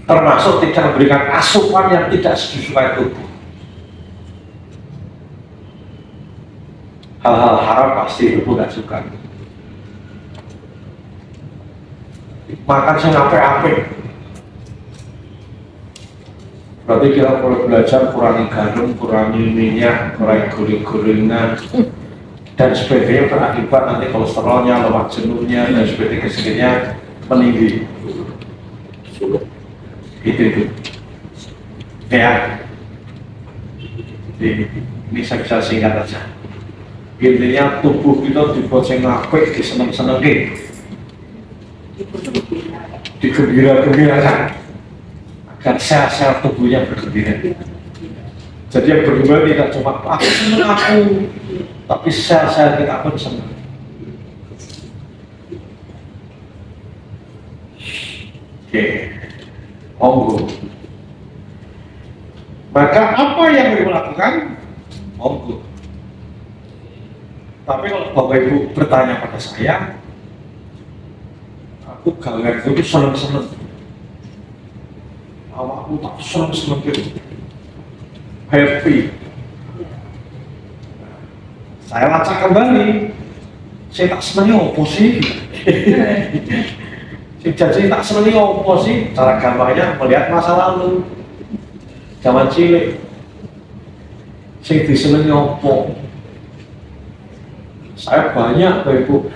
Termasuk tidak memberikan asupan yang tidak disukai tubuh. Hal-hal haram pasti tubuh tidak suka. Makan saya ngape-ngape. Berarti kita perlu belajar kurangi garam, kurangi minyak, kurangi goreng-gorengan dan sebagainya, berakibat nanti kolesterolnya, lemak jenuhnya dan sebagainya meninggi. Itu ya. Ini saya bisa singkat aja. Intinya tubuh kita dibuat sing apik, diseneng-senengin, digembira-gembirakan agar sel-sel tubuhnya bergembira. Jadi yang bergembira tidak cuma aku senang aku, tapi sel-sel kita pun senang. Oke, monggo. Maka apa yang kita lakukan? Monggo. Tapi kalau Bapak Ibu bertanya pada saya, aku galer itu seneng-seneng. Awakku tak seneng-seneng gitu. Happy. Saya lacak kembali. Saya tak senengnya apa sih? Jadi tak senengnya apa sih? Cara gampangnya melihat masa lalu. Zaman cilik. Saya disenengnya apa? Saya banyak Bapak Ibu.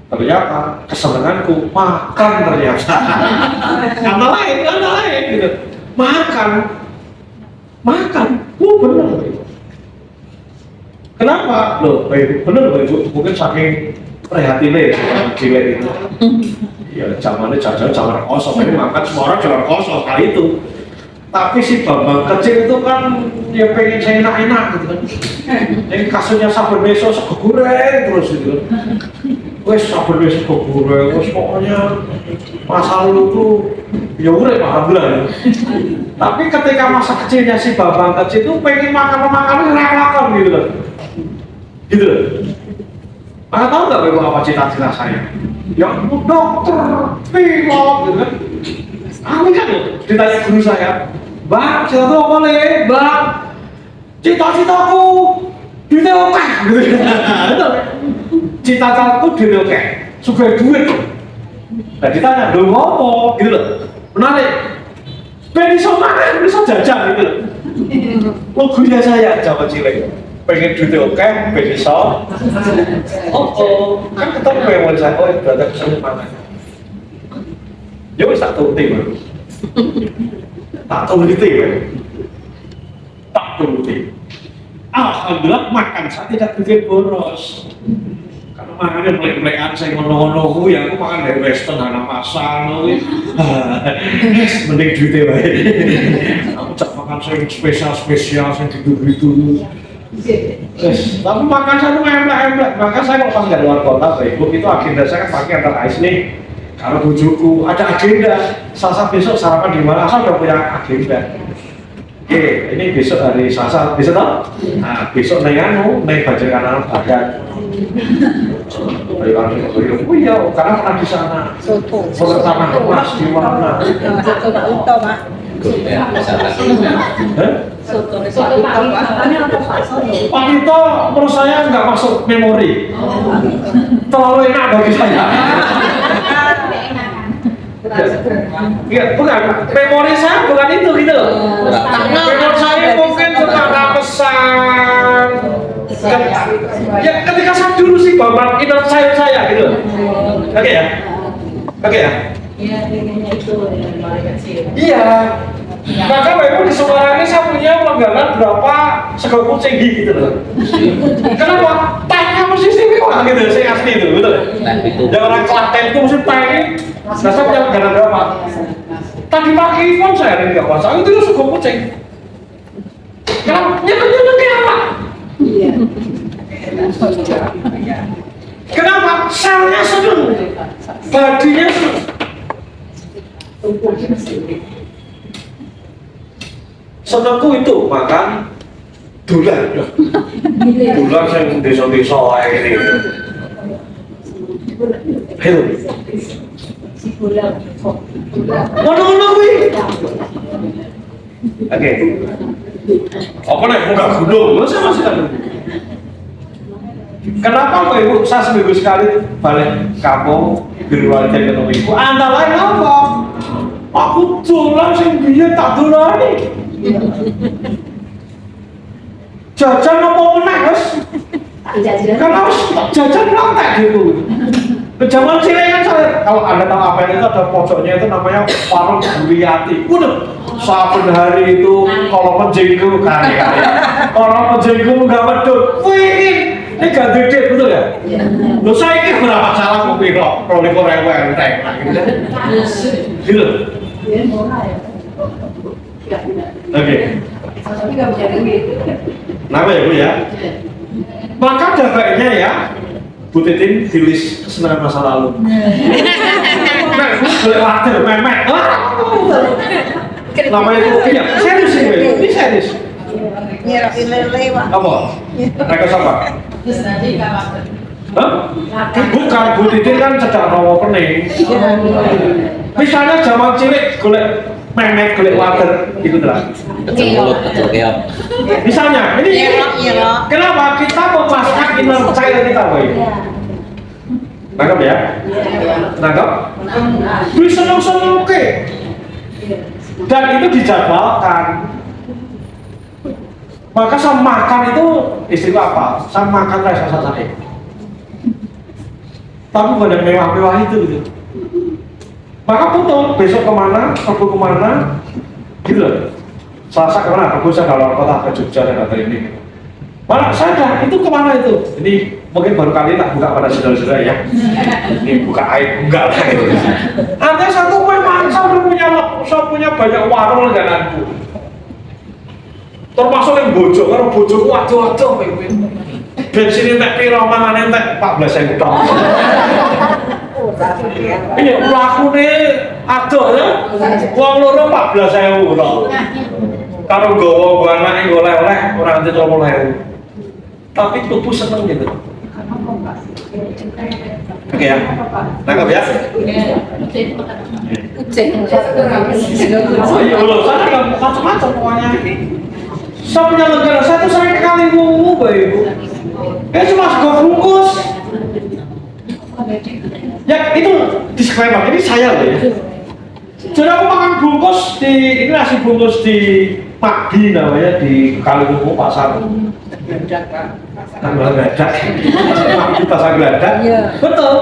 Ternyata kesenanganku makan ternyata. Kata lain gitu. Makan. Bener. Kenapa? Loh, bener Bapak Ibu. Mungkin saking prihatinnya ya, cilik itu. Ya zamannya jajan kosong. Ini makan semua orang jalan kosong kali itu. Tapi si Bambang kecil itu kan dia pengen saya enak-enak gitu kan. Ini kasusnya sabar besok sego goreng terus gitu kan. Wes sabar besok sego goreng, wes pokoknya masa lalu tuh ya urip alhamdulillah. Tapi ketika masa kecilnya si Bambang kecil itu pengen makan rela-relakan gitu kan. Gitu loh. Maka tahu nggak Bapak apa cita-cita saya? Ya dokter, pilot gitu kan. Ini kan loh, ditanya guru saya, Bang, cita-cita apa nih? Bang, cita-citaku duitnya oke gitu. Cita-citaku duitnya oke, suka duit. Nah ditanya, lo ngopo gitu loh, menarik. Ben iso mangan, iso jajan gitu loh. Logonya saya zaman cilik, pengen duitnya oke, ben iso. Kan ketemu memang saya, oh berarti kesini mangan. Ya wis tak turuti baru. Tak turuti baru. Tak turuti. Alhamdulillah makan saya tidak bikin boros. Karena makannya melek-melekan saya ngono-ngono ya aku makan dari western anak pasar mending duitnya baik. Aku cak makan saya spesial saya gitu-gitu. Tapi makan saya tuh emblek-emblek. Maka saya kalau pas dari luar kota, Facebook itu agenda saya kan pakai antara ais nih. Kalau bujuku ada agenda, Selasa besok sarapan di mana? Saya udah punya agenda. Oke, ini besok hari Selasa, besok toh? Nah, besok naik baca kanan badan. Oh iya, karena pernah di sana. Soto. Pertama kelas di mana? Soto Pak Uto, Pak. Soto Pak Uto, Pak Tito menurut saya nggak masuk memori. Terlalu enak bagi saya. Iya, bukan. Memori saya bukan itu gitu loh. Memori saya mungkin suka nggak pesan. Ya ketika saya dulu sih bapak inner saya gitu. Oke ya. Oke ya. Iya. Maka memang di Semarang ini saya punya langganan berapa sego kucing gitu loh. Kenapa? Tanya mesti istimewa gitu, saya asli itu, betul. Ya orang Klaten itu mesti tanya. Nah, saya punya langganan berapa? Tadi pagi pun saya ada nggak puasa, itu sego kucing. Kenapa? Nyebut kayak apa? Kenapa? Selnya seneng, badinya seneng. Senengku itu makan dolan yang desa-desa kayak gini. Ayo. Ngono-ngono kuwi. Oke. Apa nek buka gunung? Masa masih kan. Kenapa kok Ibu saya seminggu sekali balik kampung di luar ketemu Ibu? Antara lain apa? Aku dolan sing biyen tak dolani. Jajan apa meneh wis? Karena jajan lontek gitu. Zaman cilik kan saya, kalau Anda tahu apa itu ada pojoknya itu namanya warung Buliati. Udah, saben hari itu kalau menjengku kali-kali. Kalau menjengku enggak medut. Wih, ini gak gede betul ya? Loh saya ini berapa salah kopi kok? Kalau dikoreng entek gitu. Gitu. Oke. Kenapa ya Bu ya? Maka ada baiknya ya Bu Titin tulis kesenangan masa lalu. Nah, Bu boleh wajar, memek. Namanya itu iya, serius ini serius. Nyerahin lele, Pak. Apa? Mereka siapa? Hah? Bukan, Bu Titin kan sedang rawa pening. Misalnya zaman cilik golek memek, golek water, gitu lah. Kecil mulut, kecil keok. Misalnya, ini kenapa kita memasang inner child kita, boy? Nangkap ya? Nangkap? Beli seneng-seneng oke. Dan itu dijadwalkan. Maka saya makan itu istilah apa? Saya makan rasa sate. Tapi bukan yang mewah-mewah itu gitu. Maka betul besok kemana, Rabu kemana, gitu loh. Selasa kemana? Rabu saya kalau kota ke Jogja dan kata ini. Malah saya dah, itu kemana itu? Ini mungkin baru kali tak buka pada saudara-saudara ya. Ini buka aib, enggak lah gitu. Ada satu memang saya punya banyak warung langgananku. Termasuk yang bojo, kalau bojoku waduh-waduh bensin entek piro mangan entek 14.000 tok. Ini lakune adoh ya. Wong loro 14.000 tok. Karo nggawa anake oleh-oleh ora nganti 30.000. Tapi tubuh seneng gitu. Oke ya. Nangkap ya? Kucing. Oh iya loh, sana kan macam-macam pokoknya ini. Saya penyelenggara, saya tuh sering kali ngomong Bapak Ibu. Cuma sego bungkus. Ya itu disclaimer, ini saya loh ya. Jadi aku makan bungkus ini nasi bungkus di Pagi namanya di Kaliwungu pasar. Tanggal Geladak. Di pasar Geladak. Betul.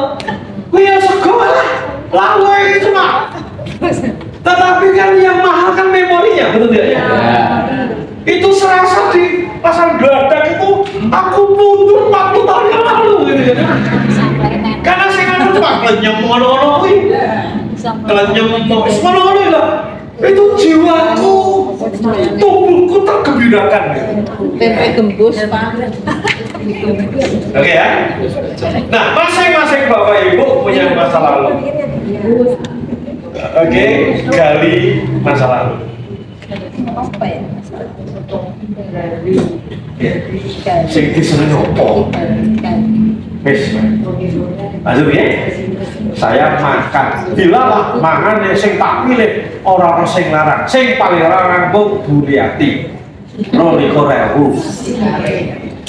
Ya sego lah. Lalu itu cuma. Tetapi kan yang mahal kan memorinya, betul tidak? Ya. Itu serasa di pasar Geladak itu aku mundur 40 tahun yang lalu gitu ya. Karena saya kan cuma kelenyem ngono-ngono kuwi. Kelenyem ngono-ngono lah. Itu jiwaku, tubuhku tergembirakan. Tempe gembus Pak. Oke ya. Nah, masing-masing Bapak Ibu punya masa lalu. Oke, gali masa lalu. Apa ya? Sing diseneng opo? Wis. Lanjut ya. Saya makan. Dilalah mangane sing tak pilih ora ana sing larang. Sing paling larang Bu Buliati. 12.000.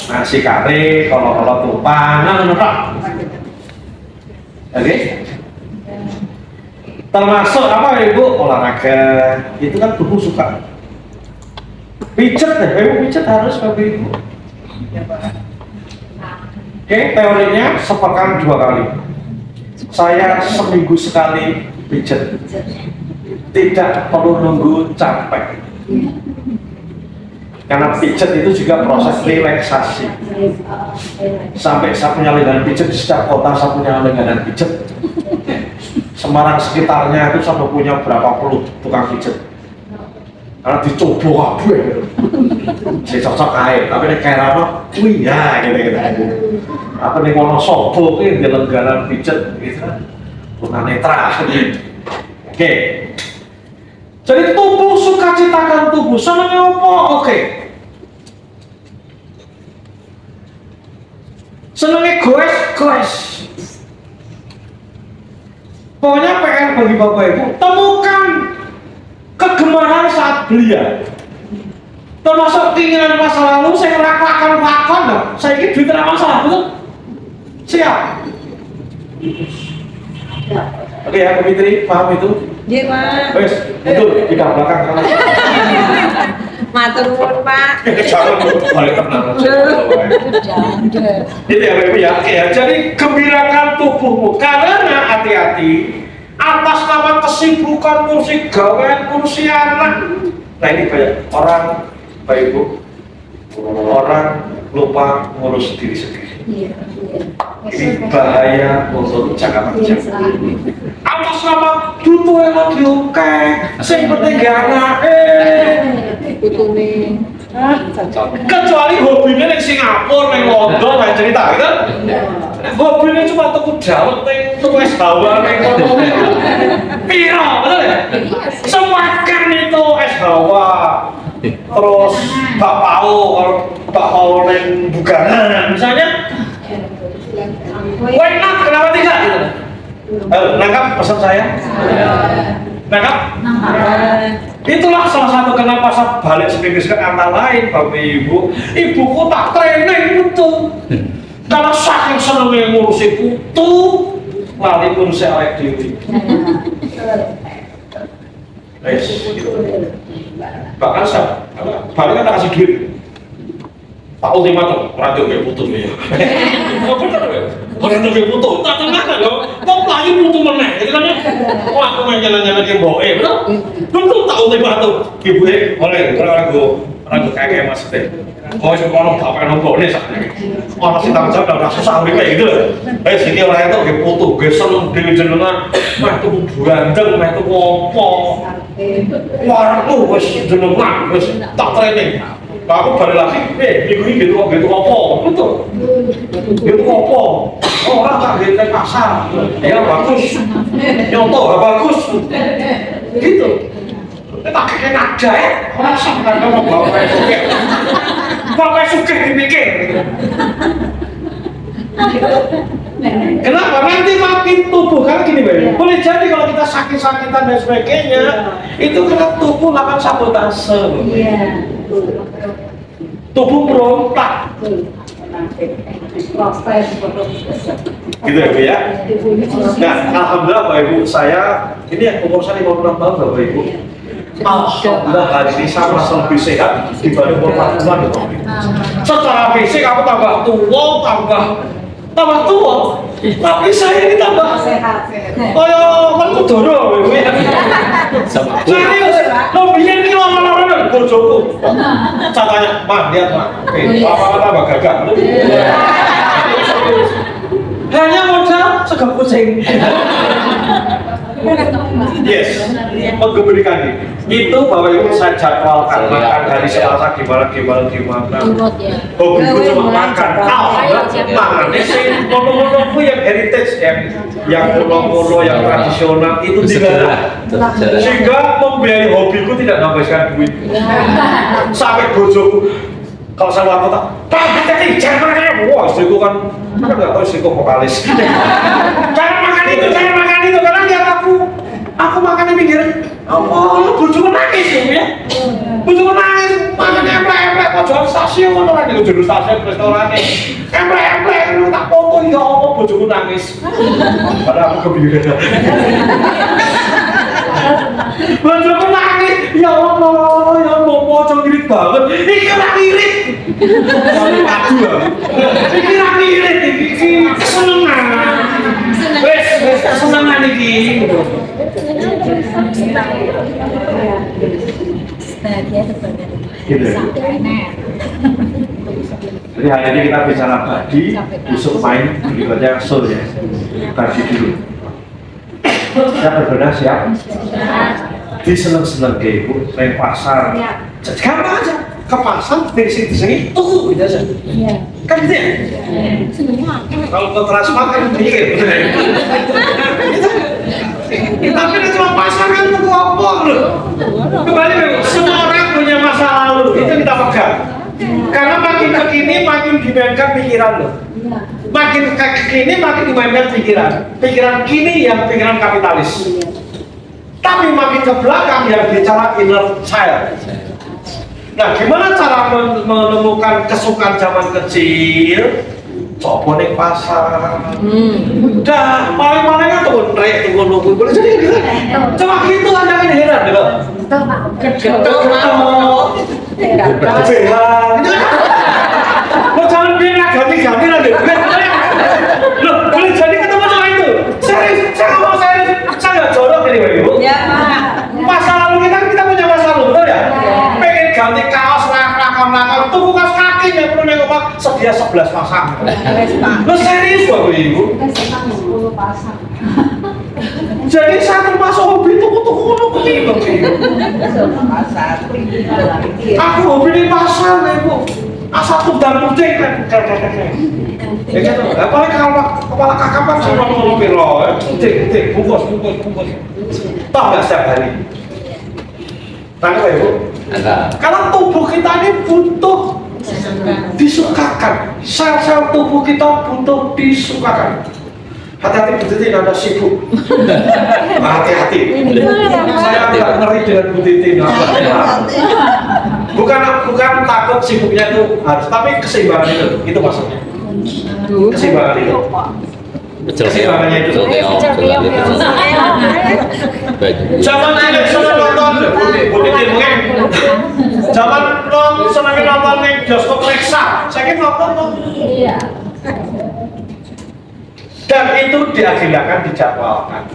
Nasi kare, kolo-kolo tumpang, ngono tok. Oke? Termasuk apa Ibu? Olahraga. Itu kan tubuh suka. Pijet deh, Ibu pijet harus Bapak Ibu. Oke, teorinya sepekan 2 kali. Saya seminggu sekali pijet. Tidak perlu nunggu capek. Karena pijet itu juga proses relaksasi. Sampai saya punya langganan pijet di setiap kota, saya punya langganan pijet. Semarang sekitarnya itu sampai punya berapa puluh tukang pijet. Karena dicoba kabeh. Saya cocok ae, tapi nek kairano kuwi ya gitu. Apa nih Wonosobo ki di langganan pijet gitu. Tunanetra. Oke. Jadi tubuh suka citakan tubuh, senengnya apa? Oke. Senengnya goes. Pokoknya PR bagi Bapak Ibu, temukan kegemaran saat belia. Termasuk keinginan masa lalu, saya lakon, saya ini duit masalah, betul? Siap? Oke ya, Bu Fitri, paham itu? Iya Pak. Wes, betul, tidak belakang kanan. Matur nuwun Pak. Jangan balik tenang. Itu ya Bapak Ibu ya. Oke ya, jadi gembirakan tubuhmu karena hati-hati atas nama kesibukan kursi gawean, kursi anak. Nah ini banyak orang Bapak Ibu, orang lupa ngurus diri sendiri. Ini bahaya untuk jangka panjang. Atas nama dutu yang mau diungkek, sing penting gak anake. Kecuali hobinya di Singapura, di London, main cerita gitu. Hobinya cuma tuku dawet, tuku es hawa, piro, betul ya? Semakan itu es hawa, terus bakpao yang buganan, misalnya. Why not? Kenapa tidak? Nangkap pesan saya? Nangkap? Itulah salah satu kenapa saya balik seminggu sekali antara lain Bapak Ibu. Ibuku tak training betul. Karena saking senengnya ngurusi putu, lali ngurusi awake dhewe. Bahkan saya balik kan tak kasih duit. Pak ultimatum, radio kayak putu ya. Oh bener ya? Radio kayak putu, tak tenang kan loh. Kok lagi putu meneh, jadi kan ya? Wah aku main jalan-jalan ke boe, betul tak ultimatum. Ibu oleh ragu kayak mas teh. Oh sekolah bapak nopo nih sakit. Orang sih tanggung jawab udah susah kayak gitu. Sini orang itu kayak putu, gesel dewi jenengan, mah tuh burandeng, mah tuh ngopo. Warung tuh wes jenengan, wes tak training. Aku balik lagi, minggu ini gitu apa? Betul. Gitu apa? Orang tak gitu pasar. Ya bagus. Nyontoh bagus. Gitu. Tak kayak nada ya. Orang sampai ngomong bapak suke. Bapak suke dipikir. Kenapa? Nanti makin tubuh kan gini Bapak. Boleh jadi kalau kita sakit-sakitan dan sebagainya, itu karena tubuh lakukan sabotase. Iya. tubuh berontak. Gitu ya Bu ya. Nah, alhamdulillah Bapak Ibu, saya ini yang umur saya 56 tahun Bapak Ibu. Alhamdulillah hari ini saya merasa lebih sehat dibanding umur 40-an Bapak Ibu. Secara fisik aku tambah tua, tapi saya ini tambah sehat. kayak kan kudoro Bapak Ibu ya. Sama Serius, lo biar ini lama-lama bojoku. Contohnya, Mak, lihat Mak. Lama-lama tambah gagah. Hanya modal sego kucing. Yes, menggembirakan ini. Itu Bapak Ibu saya jadwalkan makan hari Selasa gimana. Hobiku cuma makan. Makan sih, mono-mono yang heritage yang kuno-kuno yang tradisional itu tidak. Sehingga membiayai hobiku tidak menghabiskan duit. Sampai bojoku kalau saya luar kota, Pak, hati-hati, jangan makan itu. Wah, istriku kan nggak tahu istriku vokalis. Jangan makan itu, karena lihat aku makan di pinggir. Oh, bojoku nangis ya. Bojoku nangis, makan emplek-emplek, pojokan stasiun, orang itu judul stasiun restorannya. Emplek-emplek, tak foto, ya Allah, bojoku nangis. Padahal aku gembira. Bojoku nangis, ya Allah, pocong ngirit banget. Iki ora ngirit. Padu ya. Iki ora ngirit, iki kesenengan. Wes kesenengan iki. Gitu. Jadi hari ini kita bicara badi, besok main berikutnya soul ya. Badi dulu. Siap berbenah siap? Diseneng-seneng ke ibu, main pasar. Gampang aja, ke pasar dari sini tuh gitu aja. Kan gitu ya? Kalau ke Transmart kan mikir. Tapi itu cuma pasar kan tuh apa loh? Kembali semua orang punya masa lalu, itu kita pegang. Karena makin ke kini makin dimainkan pikiran loh. Makin ke kini makin dimainkan pikiran kini yang pikiran kapitalis. Tapi makin ke belakang yang bicara inner child. Nah, gimana cara menemukan kesukaan zaman kecil? Coba nih pasar. Udah, paling-paling kan tuh nunggu boleh jadi gitu. Cuma gitu Anda kan heran deh, Pak. Lo jangan bilang ganti-ganti lah deh. Loh, boleh jadi ketemu sama itu. Serius, saya ngomong serius. Saya nggak jorok ini, Pak Ibu. Masa lalu kita punya masa lalu, betul ya? Pengen ganti kaos, rakam, tunggu kaos kaki yang perlu nengok Pak, sedia 11 pasang. Lo serius Bapak Ibu? Jadi saya termasuk hobi tuku-tuku ini Bapak Ibu. Aku hobi di pasar Ibu. Asal dan kucing kan. Ya kan, apalagi kalau kepala kakapan sama ngomong piro, kucing, bungkus. Tahu nggak setiap hari? Tanya Pak Ibu? Karena tubuh kita ini butuh disukakan. Sel-sel tubuh kita butuh disukakan. Hati-hati Bu Titi Anda sibuk. Hati-hati. Saya agak ngeri dengan Bu Titi. Bukan takut sibuknya itu harus, tapi keseimbangan itu maksudnya. Keseimbangan itu. Keseimbangannya itu. Zaman ini sudah nonton Bu Titi mungkin. Zaman senang nonton nih bioskop Reksa. Saya nonton. Iya. Dan itu diagendakan, dijadwalkan.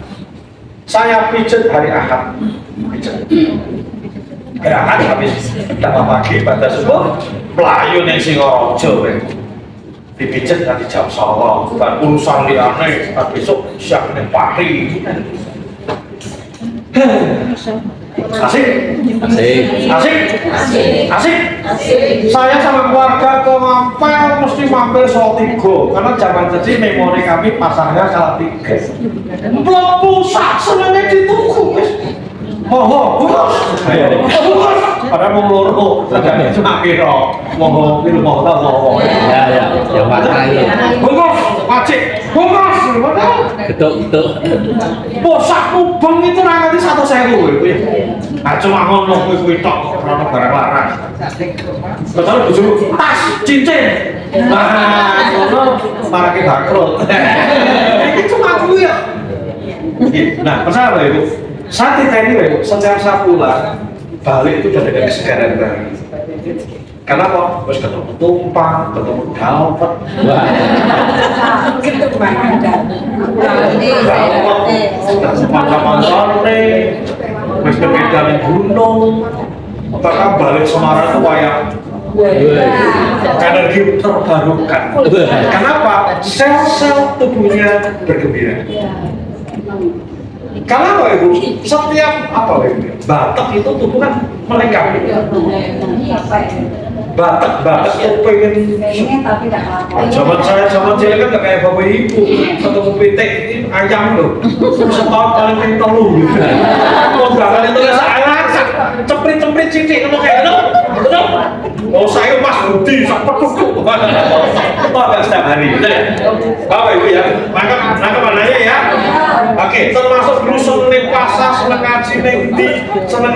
Saya pijet hari Ahad, hari Ahad habis dapat pagi pada subuh, melayu nih Singorojo, dipijet nanti jam 9, dan urusan liane, dan besok siang nih pagi. Asik. Saya sama keluarga ke Mampel mesti mampir Salatiga karena zaman kecil memori kami pasarnya Salatiga. Belum pulsa senangnya dituku guys. Bungkus. Padahal mau loro, agak cuma kira mau tahu. Ya, makanya. Bungkus, wajib. Bungkus, betul. Betul. Posak mubeng itu nanti 1.000 ya. cuma ngono kuwi tok ora barang larang. Betul bojomu tas cincin. Nah, ngono marake bangkrut. Iki cuma kuwi ya. Nah, percaya Bapak Ibu, saat titeni Bapak Ibu, setiap sapula balik itu udah ada kesegaran baru. Kenapa? Terus ketemu tumpang, ketemu dapat. Wah. Macam-macam wis kebedalan gunung. Apakah balik Semarang itu kayak energi terbarukan? Kenapa? Sel-sel tubuhnya bergembira. Kenapa Ibu? Setiap apa Ibu? Batak itu tubuh kan melengkapi. Batak tuh pengen tapi tidak apa. zaman cilik kan gak kayak bapak ibu ketemu pitik ini ayam loh setahun paling telu mau bakal itu ya saya ceprit cilik kalau kayak itu betul mau saya mas budi sampai kuku apa setiap hari betul ya bapak ibu ya nangkep mananya ya oke termasuk dulu seneng puasa seneng ngaji seneng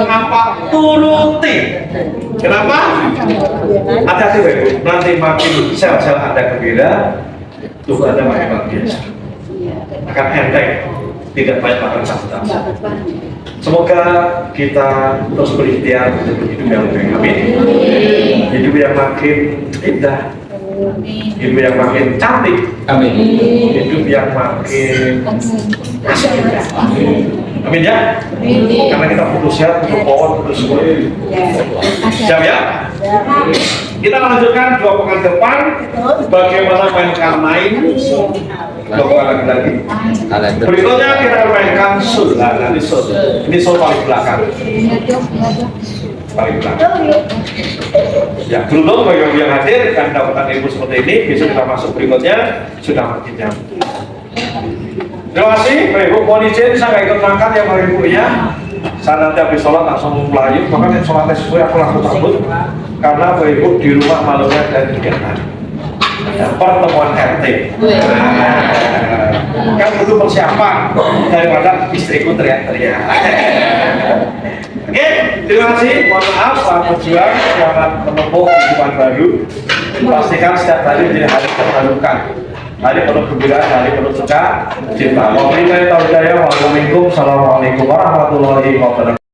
apa turuti. Kenapa? Hati-hati Bapak Ibu, nanti makin sel-sel Anda gembira, tubuh Anda makin biasa. Akan enteng, tidak banyak makan sakitan. Semoga kita terus berikhtiar untuk hidup yang lebih baik. Amin. Hidup yang makin indah, hidup yang makin cantik, Amin. hidup yang makin asik. Amin ya. Karena kita putus sehat, putus pohon, putus semua. Siap ya? Kita lanjutkan 2 pekan depan bagaimana mainkan main 2 pekan lagi. Berikutnya kita akan mainkan sul. Nah, nanti sul. Ini sul paling belakang. Paling belakang. Ya, belum bagi yang hadir dan dapatkan ilmu seperti ini. Besok kita masuk berikutnya sudah makin jam. Terima kasih, Bapak Ibu. Mohon izin saya nggak ikut berangkat ya Bapak Ibu ya. Saya nanti habis sholat langsung melayu, makanya sholatnya sesuai aku langsung cabut. Karena Bapak Ibu di rumah malamnya ada kegiatan pertemuan RT. Kan butuh persiapan daripada istriku teriak-teriak. Oke, terima kasih. Mohon maaf, selamat berjuang, selamat menempuh kehidupan baru. Pastikan setiap hari menjadi hari terbarukan. Hari penuh gembira, hari penuh suka, cinta. Wabillahi taufiq hidayah. Wassalamualaikum warahmatullahi wabarakatuh.